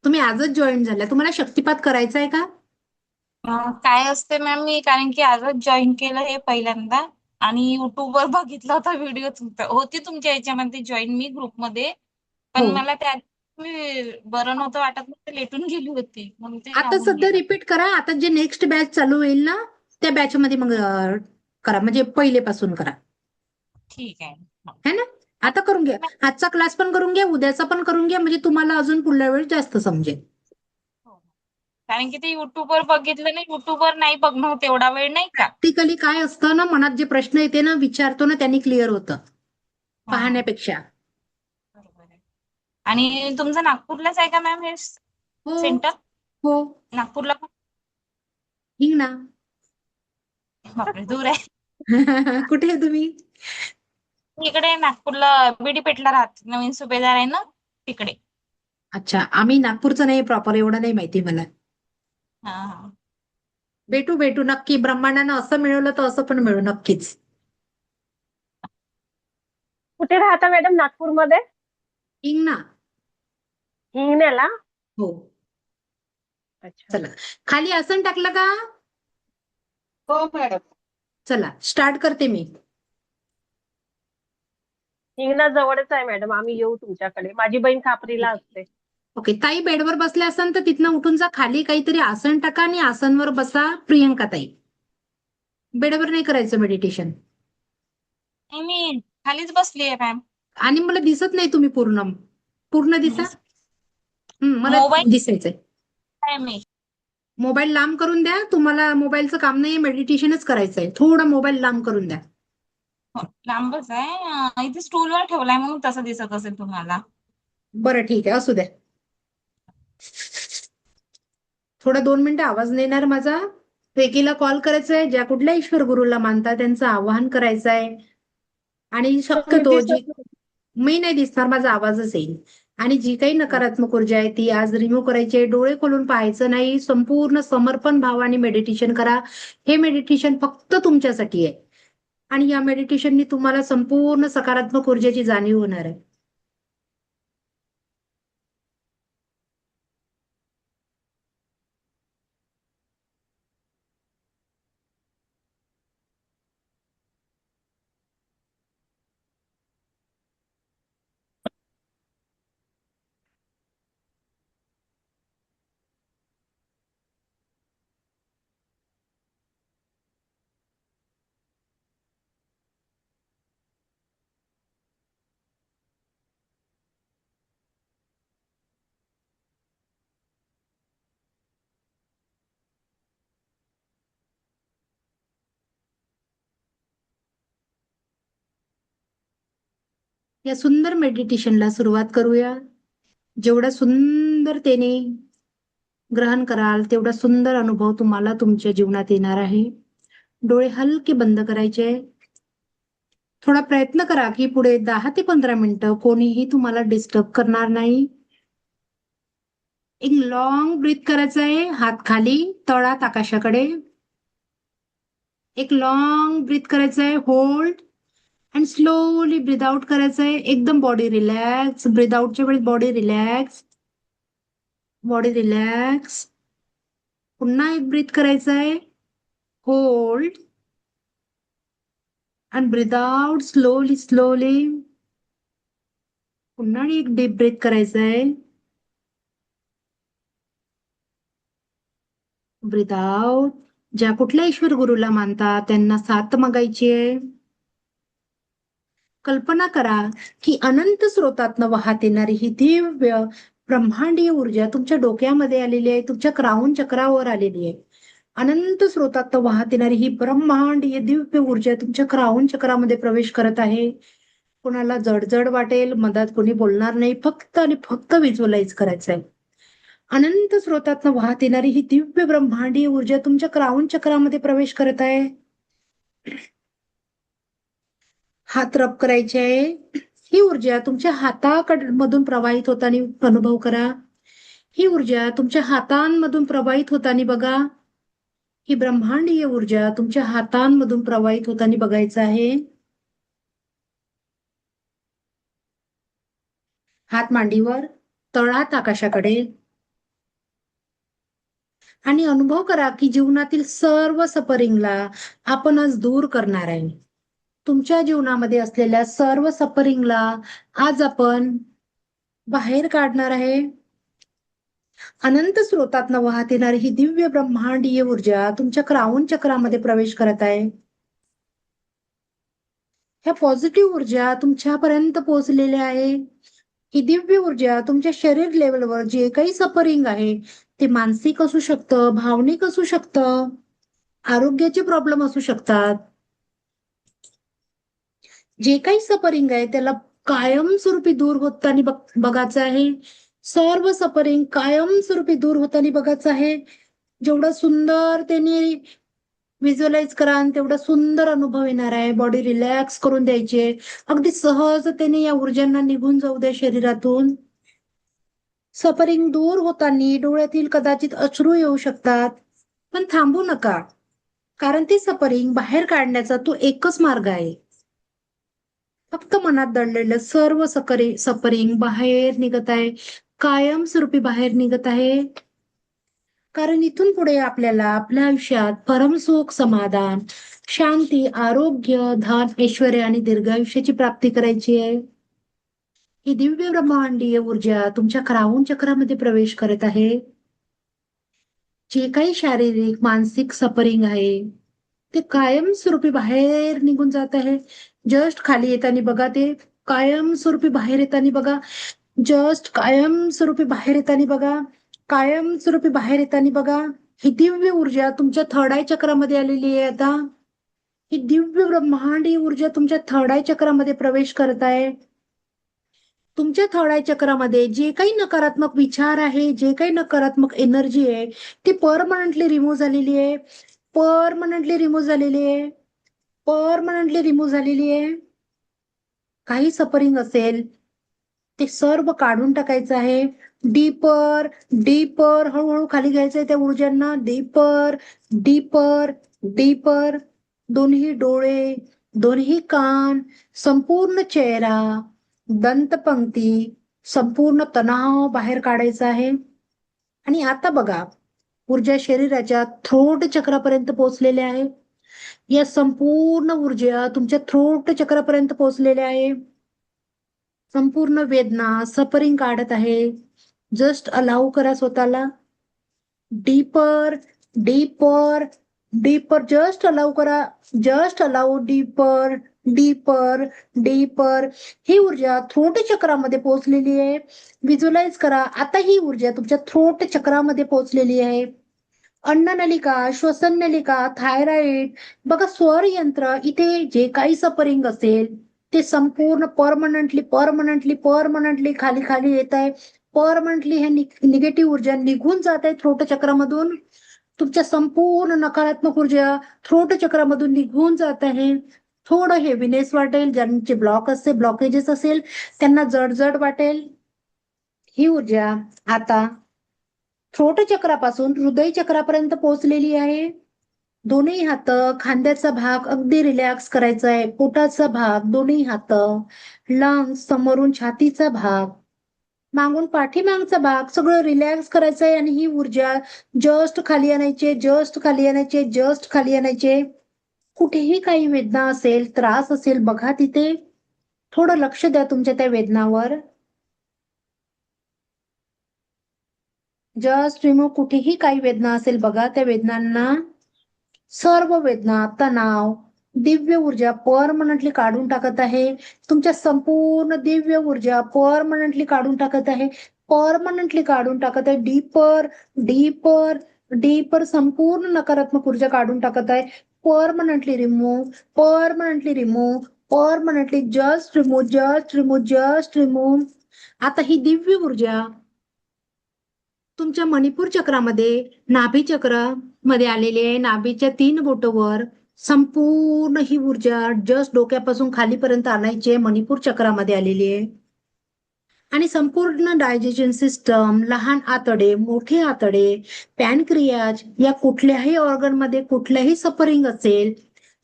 तुम्ही आजच जॉईन झाला, तुम्हाला शक्तिपात करायचा आहे का? काय असते मॅम, मी कारण की आजच जॉईन केलं हे पहिल्यांदा, आणि युट्यूबवर बघितला होता व्हिडिओ तुमचा, होती तुमच्या याच्यामध्ये जॉईन मी ग्रुपमध्ये, पण हो. मला त्या बरं नव्हतं वाटत, मी लेटून गेली होती म्हणून ते आता राहून सध्या गेलं. रिपीट करा. आता जे नेक्स्ट बॅच चालू होईल ना, त्या बॅच मध्ये मग करा, म्हणजे पहिलेपासून करा. ठीक आहे. है ना. आता करून घ्या, आजचा क्लास पण करून घ्या, उद्याचा पण करून घ्या, म्हणजे तुम्हाला अजून पुढल्या वेळेस जास्त समजेल. हो. कारण की ते युट्यूबवर बघितलं नाही, युट्यूबवर नाही बघणं होत एवढा वेळ, नाही का? प्रॅक्टिकली काय असतं ना, मनात जे प्रश्न येते ना, विचारतो ना, त्यांनी क्लिअर होतं हा, पाहण्यापेक्षा. बरोबर आहे. आणि तुमचं नागपूरलाच आहे का मॅम हे हो सेंटर? हो, नागपूरला पण? हिंग ना. बापरे, दूर आहे. कुठे आहे तुम्ही? इकडे नागपूरला बीडी पेठला राहते, नवीन सुभेदार आहे ना तिकडे. अच्छा, आम्ही नागपूरचं नाही प्रॉपर, एवढं नाही माहिती मला. हा हा. भेटू भेटू नक्की. ब्रह्मांडानं असं मिळवलं तर असं पण मिळू नक्कीच. कुठे राहता मॅडम नागपूरमध्ये? हिंग ना. हिंगण्याला? हो. अच्छा. चला, खाली आसन टाकलं का? हो मॅडम. चला, स्टार्ट करते मी. हिंगणा जवळच आहे मॅडम, आम्ही येऊ तुमच्याकडे. माझी बहीण खापरीला असते. ओके ताई, बेडवर बसल्या असाल तर तिथनं उठून जा, खाली काहीतरी आसन टाका आणि आसनवर बसा. प्रियंका ताई, बेडवर नाही करायचं मेडिटेशन. नाही, मी खालीच बसली आहे मॅम. आणि मला दिसत नाही तुम्ही पूर्ण पूर्ण दिसा. मला मोबाईल दिसायचंय. आहे मी. मोबाईल लांब करून द्या. तुम्हाला मोबाईलचं काम नाही, मेडिटेशनच करायचंय. थोडं मोबाईल लांब करून द्या. हो, लांबच आहे. इथे स्टूलवर ठेवलाय म्हणून तसं दिसत असेल तुम्हाला. बरं ठीक आहे, असू द्या. थोडा 2 मिनिटं आवाज नाही येणार माझा. रेकीला कॉल करायचा आहे, ज्या कुठल्या ईश्वर गुरुला मानता त्यांचं आवाहन करायचं आहे. आणि शक्यतो जी मी नाही दिसणार, माझा आवाजच येईल. आणि जी काही नकारात्मक ऊर्जा आहे ती आज रिमूव्ह करायची आहे. डोळे खोलून पाहायचं नाही, संपूर्ण समर्पण भावाने मेडिटेशन करा. हे मेडिटेशन फक्त तुमच्यासाठी आहे आणि या मेडिटेशननी तुम्हाला संपूर्ण सकारात्मक ऊर्जेची जाणीव होणार आहे. या सुंदर मेडिटेशनला सुरुवात करूया. जेवढ्या सुंदरतेने ग्रहण कराल तेवढा सुंदर अनुभव तुम्हाला तुमच्या जीवनात येणार आहे. डोळे हलके बंद करायचे. थोडा प्रयत्न करा की पुढे 10 ते 15 मिनिटं कोणीही तुम्हाला डिस्टर्ब करणार नाही. एक लॉंग ब्रीथ करायचं आहे, हात खाली, तळात आकाशाकडे. एक लॉंग ब्रीथ करायचं आहे, होल्ड आणि स्लोली ब्रीथ आउट करायचं आहे. एकदम बॉडी रिलॅक्स. ब्रीथ आउटच्या वेळी बॉडी रिलॅक्स, बॉडी रिलॅक्स. पुन्हा एक ब्रीथ करायचं आहे, होल्ड आणि ब्रीथ आउट स्लोली स्लोली. पुन्हा एक डीप ब्रीथ करायचं आहे, ब्रीथ आउट. ज्या कुठल्या ईश्वर गुरुला मानता त्यांना साथ मागायची आहे. कल्पना करा की अनंत स्रोतातनं वाहत येणारी ही दिव्य ब्रह्मांडीय ऊर्जा तुमच्या डोक्यामध्ये आलेली आहे, तुमच्या क्राऊन चक्रावर आलेली आहे. अनंत स्रोतातनं वाहत येणारी ही ब्रह्मांडीय दिव्य ऊर्जा तुमच्या क्राऊन चक्रामध्ये प्रवेश करत आहे. कोणाला जडजड वाटेल, मधात कोणी बोलणार नाही, फक्त आणि फक्त व्हिज्युअलाइज करायचं आहे. अनंत स्रोतातनं वाहत येणारी ही दिव्य ब्रह्मांडीय ऊर्जा तुमच्या क्राऊन चक्रामध्ये प्रवेश करत आहे. हात रब करायचे आहे. ही ऊर्जा तुमच्या हातामधून प्रवाहित होताना अनुभव करा. ही ऊर्जा तुमच्या हातांमधून प्रवाहित होताना बघा. ही ब्रह्मांडीय ऊर्जा तुमच्या हातांमधून प्रवाहित होताना बघायचं आहे. हात मांडीवर, तळहात आकाशाकडे. आणि अनुभव करा की जीवनातील सर्व सफरिंगला आपण आज दूर करणार आहे. तुमच्या जीवनामध्ये असलेल्या सर्व सफरिंगला आज आपण बाहेर काढणार आहे. अनंत स्रोतातनं वाहत येणारी ही दिव्य ब्रह्मांडीय ऊर्जा तुमच्या क्राऊन चक्रामध्ये प्रवेश करत आहे. ह्या पॉझिटिव्ह ऊर्जा तुमच्यापर्यंत पोहोचलेल्या आहे. ही दिव्य ऊर्जा तुमच्या शरीर लेवलवर जे काही सफरिंग आहे ते मानसिक असू शकतं, भावनिक असू शकतं, आरोग्याचे प्रॉब्लेम असू शकतात. जे काही सफरिंग आहे त्याला कायमस्वरूपी दूर होताना बघायचं आहे. सर्व सफरिंग कायमस्वरूपी दूर होताना बघायचं आहे. जेवढं सुंदर त्यांनी व्हिज्युअलाइज करा तेवढा सुंदर अनुभव येणार आहे. बॉडी रिलॅक्स करून द्यायची. अगदी सहजतेने या ऊर्जांना निघून जाऊ द्या शरीरातून. सफरिंग दूर होताना डोळ्यातील कदाचित अश्रू येऊ शकतात, पण थांबू नका, कारण ते सफरिंग बाहेर काढण्याचा तो एकच मार्ग आहे. फक्त मनात दडलेलं सर्व सफरिंग बाहेर निघत आहे, कायमस्वरूपी बाहेर निघत आहे. कारण इथून पुढे आपल्याला आपल्या आयुष्यात परमसुख, समाधान, शांती, आरोग्य, धन, ऐश्वर्य आणि दीर्घायुष्याची प्राप्ती करायची आहे. ही दिव्य ब्रह्मांडीय ऊर्जा तुमच्या क्राउन चक्रामध्ये प्रवेश करत आहे. जे काही शारीरिक, मानसिक सफरिंग आहे ते कायमस्वरूपी बाहेर निघून जात आहे. जस्ट खाली येताना बघा, ते कायमस्वरूपी बाहेर येताना बघा. जस्ट कायमस्वरूपी बाहेर येताना बघा. कायमस्वरूपी बाहेर येताना बघा. ही दिव्य ऊर्जा तुमच्या थर्ड आय चक्रामध्ये आलेली आहे. आता ही दिव्य ब्रह्मांडीय ऊर्जा तुमच्या थर्ड आय चक्रामध्ये प्रवेश करत आहे. तुमच्या थर्ड आय चक्रामध्ये जे काही नकारात्मक विचार आहे, जे काही नकारात्मक एनर्जी आहे, ती परमनंटली रिमूव्ह झालेली आहे. परमनंटली रिमूव्ह झालेली आहे. परमनंटली रिमूव्ह झालेली आहे. काही सफरिंग असेल ते सर्व काढून टाकायचं आहे. डीपर डीपर हळूहळू खाली घ्यायचं आहे त्या ऊर्जांना. Deeper deeper deeper. दोन्ही डोळे, दोन्ही कान, संपूर्ण चेहरा, दंतपंक्ती, संपूर्ण तणाव बाहेर काढायचा आहे. आणि आता बघा, ऊर्जा शरीराच्या थ्रोट चक्रापर्यंत पोहोचलेल्या आहे. या संपूर्ण ऊर्जा तुमच्या थ्रोट चक्रापर्यंत पोहोचलेल्या आहे. संपूर्ण वेदना, सफरिंग काढत आहे. जस्ट अलाउ करा स्वतःला. Deeper deeper deeper. Just allow करा. Just allow. Deeper deeper deeper. ही ऊर्जा थ्रोट चक्रामध्ये पोहोचलेली आहे. व्हिज्युअलाइज करा. आता ही ऊर्जा तुमच्या थ्रोट चक्रामध्ये पोहोचलेली आहे. अन्ननलिका, श्वसन नलिका, थायरॉइड, बघा स्वर यंत्र, इथे जे काही सफरिंग असेल ते संपूर्ण परमनंटली परमनंटली परमनंटली खाली खाली येत आहे. परमनंटली हे निगेटिव्ह ऊर्जा निघून जात आहे थ्रोट चक्रामधून. तुमच्या संपूर्ण नकारात्मक ऊर्जा थ्रोट चक्रामधून निघून जात आहे. थोडं हेवीनेस वाटेल, ज्यांचे ब्लॉकेजेस असेल त्यांना जड वाटेल. ही ऊर्जा आता थ्रोट चक्रापासून हृदय चक्रापर्यंत पोहोचलेली आहे. दोन्ही हात, खांद्याचा भाग अगदी रिलॅक्स करायचा आहे. पोटाचा भाग, दोन्ही हात, लंग्स, समोरून छातीचा भाग, मागून पाठीमागचा भाग सगळं रिलॅक्स करायचं आहे. आणि ही ऊर्जा जस्ट खाली आणायची, जस्ट खाली आणायचे, जस्ट खाली आणायचे. कुठेही काही वेदना असेल, त्रास असेल, बघा तिथे थोडं लक्ष द्या तुमच्या त्या वेदनावर. Just remove. कुठेही काही वेदना असेल बघा, त्या वेदनांना, सर्व वेदना, तणाव, दिव्य ऊर्जा परमनंटली काढून टाकत आहे. तुमच्या संपूर्ण दिव्य ऊर्जा परमनंटली काढून टाकत आहे. परमनंटली काढून टाकत आहे. Deeper deeper deeper. संपूर्ण नकारात्मक ऊर्जा काढून टाकत आहे. Permanently remove, permanently remove, permanently. Just remove, just remove, just remove. आता ही दिव्य ऊर्जा तुमच्या मणिपूर चक्रामध्ये, नाभी चक्रामध्ये आलेली आहे. नाभीच्या 3 बोटावर संपूर्ण ही ऊर्जा जस्ट डोक्यापासून खालीपर्यंत आणायची आहे. मणिपूर चक्रामध्ये आलेली आहे. आणि संपूर्ण डायजेशन सिस्टम, लहान आतडे, मोठे आतडे, पॅनक्रियाज, या कुठल्याही ऑर्गन मध्ये कुठल्याही सफरिंग असेल,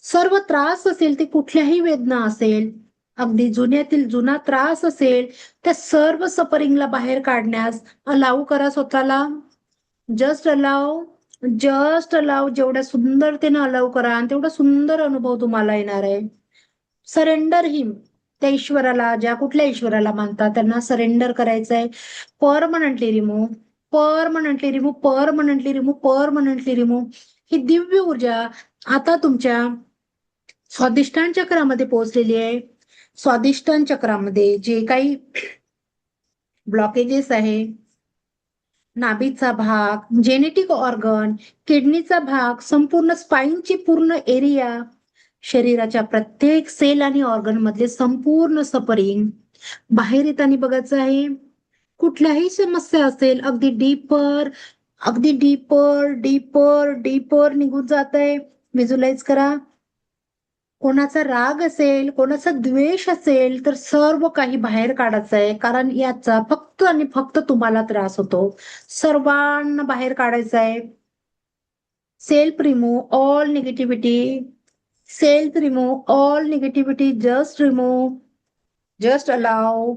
सर्व त्रास असेल, ते कुठल्याही वेदना असेल, अगदी जुन्यातील जुना त्रास असेल, त्या सर्व सफरिंगला बाहेर काढण्यास अलाउ करा स्वतःला. Just allow, just allow. जेवढ्या सुंदरतेनं अलाउ करा आणि तेवढा सुंदर अनुभव तुम्हाला येणार आहे. सरेंडर हिम. त्या ईश्वराला, ज्या कुठल्या ईश्वराला मानतात त्यांना सरेंडर करायचं आहे. Permanently remove, permanently remove, permanently remove, permanently remove. ही दिव्य ऊर्जा आता तुमच्या स्वादिष्टान चक्रामध्ये पोहोचलेली आहे. स्वादिष्टान चक्रामध्ये जे काही ब्लॉकेजेस आहे, नाभीचा भाग, जेनेटिक ऑर्गन, किडनीचा भाग, संपूर्ण स्पाइनची पूर्ण एरिया, शरीराच्या प्रत्येक सेल आणि ऑर्गन मधले संपूर्ण सफरिंग बाहेर येताना बघायचं आहे. कुठल्याही समस्या असेल, अगदी डीपर, अगदी डीपर डीपर डीपर निघून जात आहे. व्हिज्युअलाइज करा. कोणाचा राग असेल, कोणाचा द्वेष असेल, तर सर्व काही बाहेर काढायचं आहे. कारण याचा फक्त आणि फक्त तुम्हाला त्रास होतो. सर्वांना बाहेर काढायचं आहे. Self remove all negativity, self remove all negativity. Just remove, just allow,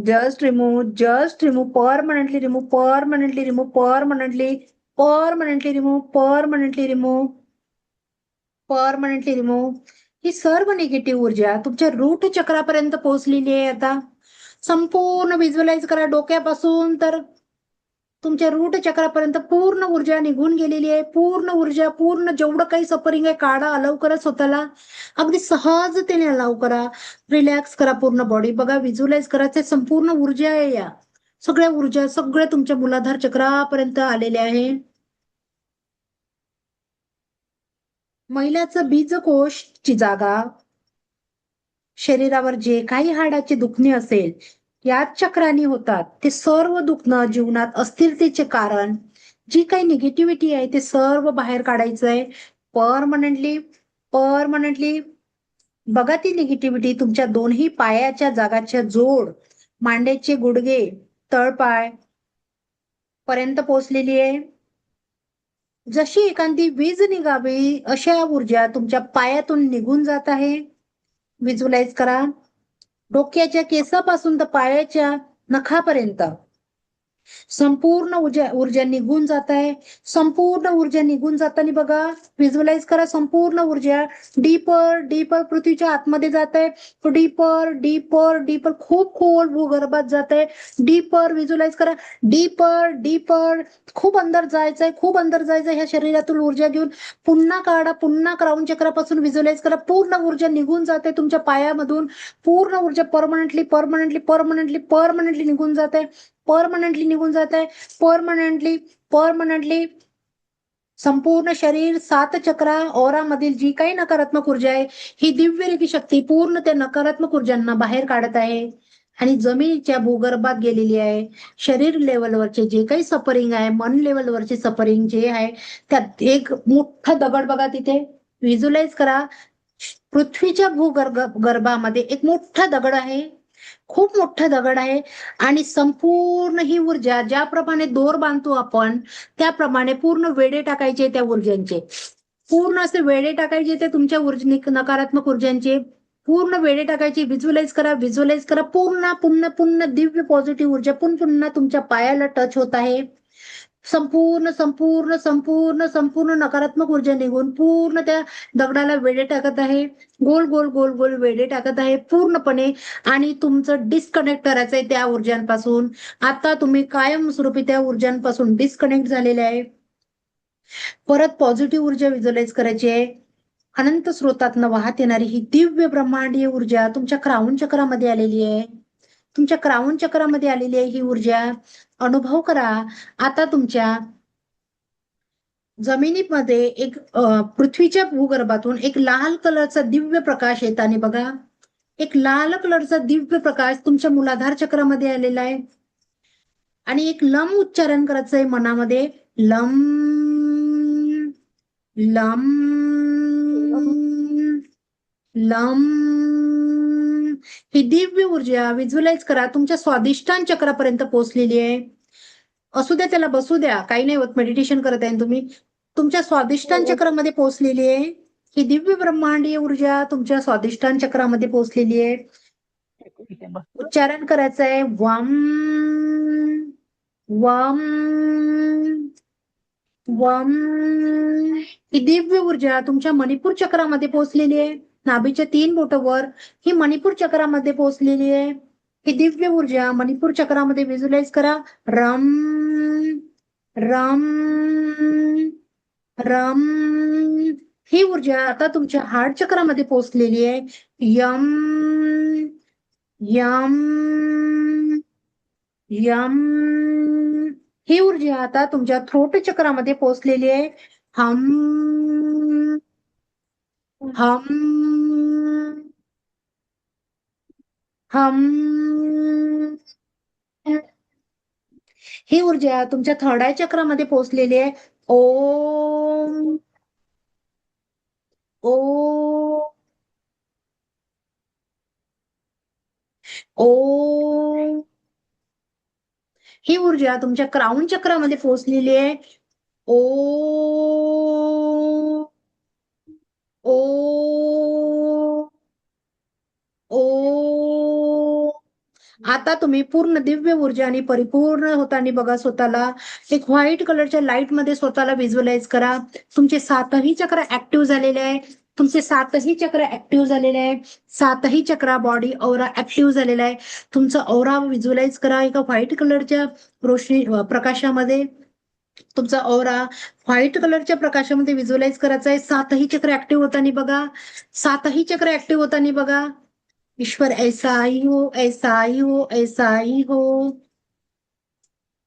just remove, just remove. Permanently remove, permanently remove, permanently permanently remove, permanently remove, permanently remove. ही सर्व निगेटिव्ह ऊर्जा तुमच्या रूट चक्रापर्यंत पोहोचलेली आहे. आता संपूर्ण व्हिज्युअलाइज करा, डोक्यापासून तर तुमच्या रूट चक्रापर्यंत पूर्ण ऊर्जा निघून गेलेली आहे. पूर्ण ऊर्जा, पूर्ण जेवढं काही सफरिंग आहे काढा, अलाव करा स्वतःला. अगदी सहजतेने अलाव करा. रिलॅक्स करा पूर्ण बॉडी. बघा, व्हिज्युअलाइज करायचं संपूर्ण ऊर्जा आहे. या सगळ्या ऊर्जा सगळ्या तुमच्या मूलाधार चक्रापर्यंत आलेल्या आहे. महिलाचं बीजकोशची जागा, शरीरावर जे काही हाडाचे दुखणे असेल याच चक्राने होतात. ते सर्व दुखणं जीवनात अस्थिरतेचे कारण, जी काही निगेटिव्हिटी आहे ते सर्व बाहेर काढायचं आहे. Permanently, permanently. बघा, ती निगेटिव्हिटी तुमच्या दोन्ही पायाच्या जागाच्या जोड, मांड्याचे गुडघे, तळपाय पर्यंत पोहोचलेली आहे. जशी एखादी वीज निघावी अशा ऊर्जा तुमच्या पायातून निघून जात आहे. व्हिज्युअलाइज करा. डोक्याच्या केसापासून तर पायाच्या नखापर्यंत संपूर्ण ऊर्जा निघून जात आहे. संपूर्ण ऊर्जा निघून जाताना बघा, व्हिज्युअलाइज करा. संपूर्ण ऊर्जा डीपर डीपर पृथ्वीच्या आतमध्ये जात आहे. डीपर डीपर डीपर, खूप खोल भूगर्भात जात आहे. डीपर, व्हिज्युअलाइज करा. डीपर डीपर, खूप अंदर जायचंय, खूप अंदर जायचंय. ह्या शरीरातून ऊर्जा घेऊन पुन्हा काढा. पुन्हा क्राऊन चक्रापासून व्हिज्युअलाइज करा. पूर्ण ऊर्जा निघून जाते तुमच्या पायामधून. पूर्ण ऊर्जा परमनंटली परमनंटली परमनंटली परमनंटली निघून जात आहे. परमनंटली निघून जात आहे. Permanently permanently. संपूर्ण शरीर, 7 चक्रा, ओरामधील जी काही नकारात्मक ऊर्जा आहे ही दिव्यरेखी शक्ती पूर्ण त्या नकारात्मक ऊर्जांना बाहेर काढत आहे आणि जमिनीच्या भूगर्भात गेलेली आहे. शरीर लेवलवरचे जे काही सफरिंग आहे, मन लेवलवरचे सफरिंग जे आहे, त्यात एक मोठा दगड बघा तिथे, व्हिज्युअलाइज करा. पृथ्वीच्या भूगर्भामध्ये एक मोठा दगड आहे, खूप मोठा दगड आहे आणि संपूर्ण ही ऊर्जा ज्याप्रमाणे दोर बांधतो आपण त्याप्रमाणे पूर्ण वेडे टाकायचे त्या ऊर्जांचे. पूर्ण असे वेडे टाकायचे ते तुमच्या नकारात्मक ऊर्जांचे पूर्ण वेडे टाकायचे. व्हिज्युअलाइज करा, व्हिज्युअलाइज करा. पुन्हा पुन्हा पुन्हा दिव्य पॉझिटिव्ह ऊर्जा पुन्हा तुमच्या पायाला टच होत आहे. संपूर्ण संपूर्ण संपूर्ण संपूर्ण नकारात्मक ऊर्जा निघून पूर्ण त्या दगडाला वेडे टाकत आहे. गोल गोल गोल गोल वेडे टाकत आहे पूर्णपणे. आणि तुमचं डिस्कनेक्ट करायचंय त्या ऊर्जांपासून. आता तुम्ही कायमस्वरूपी त्या ऊर्जांपासून डिस्कनेक्ट झालेले आहे. परत पॉझिटिव्ह ऊर्जा व्हिज्युअलाइज करायची आहे. अनंत स्रोतातनं वाहत येणारी ही दिव्य ब्रह्मांडीय ऊर्जा तुमच्या क्राऊन चक्रामध्ये आलेली आहे. तुमच्या क्राऊन चक्रामध्ये आलेली आहे ही ऊर्जा. अनुभव करा. आता तुमच्या जमिनीमध्ये एक पृथ्वीच्या भूगर्भातून एक लाल कलरचा दिव्य प्रकाश येताना बघा. एक लाल कलरचा दिव्य प्रकाश तुमच्या मूलाधार चक्रामध्ये आलेला आहे. आणि एक लम उच्चारण करायचं आहे मनामध्ये. Lump lump lump. ही दिव्य ऊर्जा व्हिज्युअलाइज करा तुमच्या स्वादिष्टान चक्रापर्यंत पोहोचलेली आहे. असू द्या, त्याला बसू द्या, काही नाही होत, मेडिटेशन करत आहे तुम्ही. तुमच्या स्वादिष्टान चक्रामध्ये पोहोचलेली आहे ही दिव्य ब्रह्मांडीय ऊर्जा. तुमच्या स्वादिष्टान चक्रामध्ये पोहोचलेली आहे. उच्चारण करायचं आहे. वम वम वम. ही दिव्य ऊर्जा तुमच्या मणिपूर चक्रामध्ये पोहोचलेली आहे. नाभीच्या 3 बोटावर ही मणिपूर चक्रामध्ये पोहोचलेली आहे. ही दिव्य ऊर्जा मणिपूर चक्रामध्ये व्हिज्युअलाइज करा. रम रम रम. ही ऊर्जा आता तुमच्या हार्ट चक्रामध्ये पोहोचलेली आहे. M M M. ही ऊर्जा आता तुमच्या थ्रोट चक्रामध्ये पोहोचलेली आहे. हम हम हम. ही ऊर्जा तुमच्या थर्ड आय चक्रामध्ये पोहोचलेली आहे. ओम ओम ओम. ही ऊर्जा तुमच्या क्राऊन चक्रामध्ये पोहोचलेली आहे. ओ ओ ओ. आता तुम्ही पूर्ण दिव्य ऊर्जा आणि परिपूर्ण होताना बघा स्वतःला. एक व्हाईट कलरच्या लाईट मध्ये स्वतःला व्हिज्युअलाइज करा. तुमचे 7ही चक्र ऍक्टिव्ह झालेले आहे. तुमचे 7ही चक्र ऍक्टिव्ह झालेले आहे. 7ही चक्रा बॉडी औरा ऍक्टिव्ह झालेला आहे. तुमचा औरा व्हिज्युअलाइज करा एका व्हाईट कलरच्या रोशनी प्रकाशामध्ये. तुमचा औरा व्हाईट कलरच्या प्रकाशामध्ये व्हिज्युअलाइज करायचा आहे. 7ही चक्र ऍक्टिव्ह होताना बघा. 7ही चक्र ऍक्टिव्ह होताना बघा. ईश्वर ऐसा ही हो, ऐसा ही हो, ऐसा ही हो.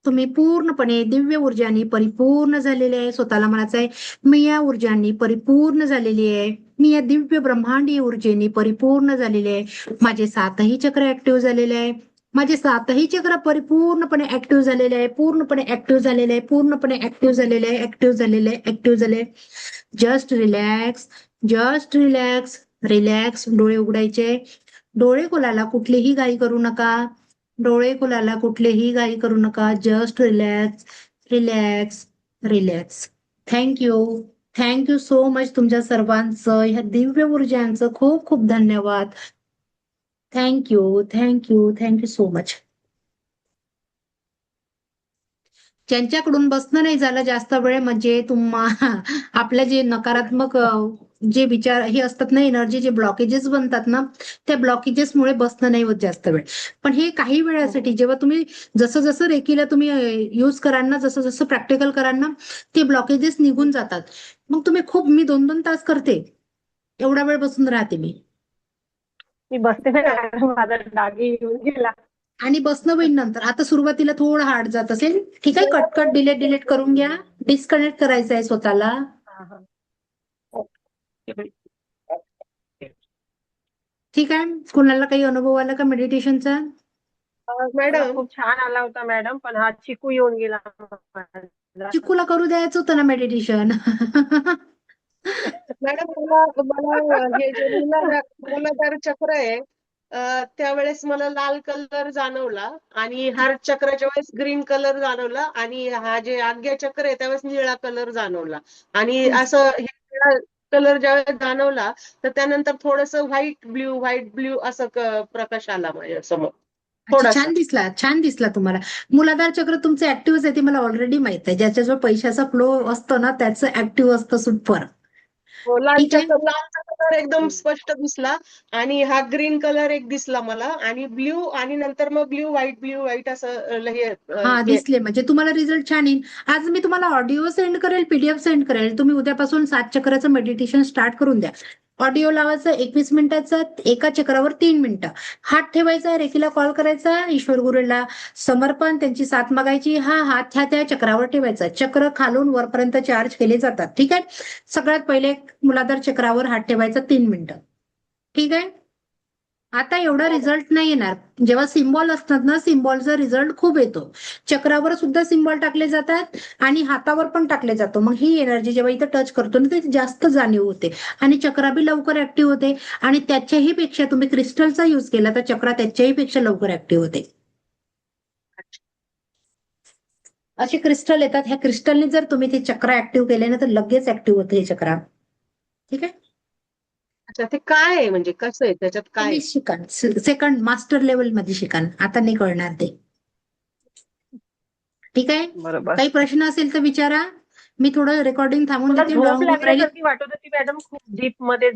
तुम्ही पूर्णपणे दिव्य ऊर्जानी परिपूर्ण झालेले आहे. स्वतःला म्हणायचं आहे, मी या ऊर्जांनी परिपूर्ण झालेली आहे. मी या दिव्य ब्रह्मांडीय ऊर्जेने परिपूर्ण झालेले आहे. माझे 7ही चक्र ऍक्टिव्ह झालेले आहे. माझे 7ही चक्र परिपूर्णपणे ऍक्टिव्ह झालेले आहे. पूर्णपणे ऍक्टिव्ह झालेले आहे. पूर्णपणे ऍक्टिव्ह झालेले आहे. ऍक्टिव्ह झालेले आहे. ऍक्टिव्ह झाले. Just relax, just relax, relax. डोळे उघडायचे. डोळे खोलायला कुठलीही घाई करू नका. डोळे खोलायला कुठलीही घाई करू नका. Just relax, relax, relax. Thank you. Thank you so much तुमच्या सर्वांचं, ह्या दिव्य ऊर्जांचं खूप खूप धन्यवाद. Thank you, thank you, thank you so much. ज्यांच्याकडून बसणं नाही झालं जास्त वेळ, म्हणजे आपल्या जे नकारात्मक जे विचार हे असतात ना, एनर्जी जे ब्लॉकेजेस बनतात ना, त्या ब्लॉकेजेसमुळे बसणं नाही होत जास्त वेळ. पण हे काही वेळासाठी, जेव्हा तुम्ही जसं जसं रेकीला तुम्ही यूज कराल ना, जसं जसं प्रॅक्टिकल कराल ना, ते ब्लॉकेजेस निघून जातात. मग तुम्ही मी 2-2 तास करते, एवढा वेळ बसून राहते मी. मी बसते ना, माझा डागी येऊन गेला. आणि बसणं होईल नंतर. आता सुरुवातीला थोडं हार्ड जात असेल, ठीक आहे. कटकट डिलीट डिलीट करून घ्या. डिस्कनेक्ट करायचं आहे स्वतःला. हा, हा. ठीक आहे. कोणाला काही अनुभव आला का मेडिटेशनचा? मला मॅडम खूप छान आला होता मॅडम, पण हा चिकू येऊन गेला माझा. चिकूला करू द्यायचं होतं ना मेडिटेशन. मॅडम मला हे जे मूलाधार चक्र आहे, त्यावेळेस मला लाल कलर जाणवला आणि हार्ट चक्राच्या वेळेस ग्रीन कलर जाणवला आणि हा जे आज्ञा चक्र आहे त्यावेळेस निळा कलर जाणवला. आणि असं हे निळा कलर ज्यावेळेस जाणवला तर त्यानंतर थोडस व्हाईट ब्ल्यू असं प्रकाश आला माझ्या समोर अच्छा, थोडासा. छान दिसला तुम्हाला. मूलाधार चक्र तुमचं ऍक्टिव्ह आहे ते मला ऑलरेडी माहित आहे. ज्याच्याजवळ पैशाचा फ्लो असतो ना, त्याचं ऍक्टिव्ह असतं सुपर. हो, ठीक आहे. लालचा कलर एकदम स्पष्ट दिसला आणि हा ग्रीन कलर एक दिसला मला आणि ब्ल्यू आणि नंतर मग ब्ल्यू व्हाईट असं हा, दिसले म्हणजे तुम्हाला रिझल्ट छान येईल. आज मी तुम्हाला ऑडिओ सेंड करेल, पीडीएफ सेंड करेल. तुम्ही उद्यापासून 7 चक्राचं मेडिटेशन स्टार्ट करून द्या. ऑडिओ लावायचा 21 मिनिटाचा, एका चक्रावर 3 मिनिटं. हात ठेवायचा, रेकीला कॉल करायचा, ईश्वर गुरुला समर्पण, त्यांची साथ मागायची. हा हात त्या चक्रावर ठेवायचा. चक्र खालून वरपर्यंत चार्ज केले जातात. ठीक आहे. सगळ्यात पहिले मूलाधार चक्रावर हात ठेवायचा 3 मिनिटं. ठीक आहे. आता एवढा रिझल्ट नाही येणार. जेव्हा सिम्बॉल असतात ना, सिम्बॉलचा रिझल्ट खूप येतो. चक्रावर सुद्धा सिम्बॉल टाकले जातात आणि हातावर पण टाकले जातो. मग ही एनर्जी जेव्हा इथं टच करतो ना, ते जास्त जाणीव होते आणि चक्रा बी लवकर ऍक्टिव्ह होते. आणि त्याच्याही पेक्षा तुम्ही क्रिस्टलचा युज केला तर चक्रा त्याच्याही पेक्षा लवकर ऍक्टिव्ह होते. असे क्रिस्टल येतात. ह्या क्रिस्टलने जर तुम्ही ते चक्र ऍक्टिव्ह केले ना, तर लगेच ऍक्टिव्ह होते हे चक्रा. ठीक आहे. अच्छा, ते काय आहे म्हणजे कसं आहे त्याच्यात काय तुम्ही आहे? शिकाल, सेकंड मास्टर लेवल मध्ये शिकाल. आता नाही कळणार ते. ठीक आहे. बरोबर. काही प्रश्न असेल तर विचारा. मी थोडं रेकॉर्डिंग थांबून मला देते. झोप लॉंग होऊन राहिली. लागल्यासारखी वाटत होती मॅडम, खूप डीप मध्ये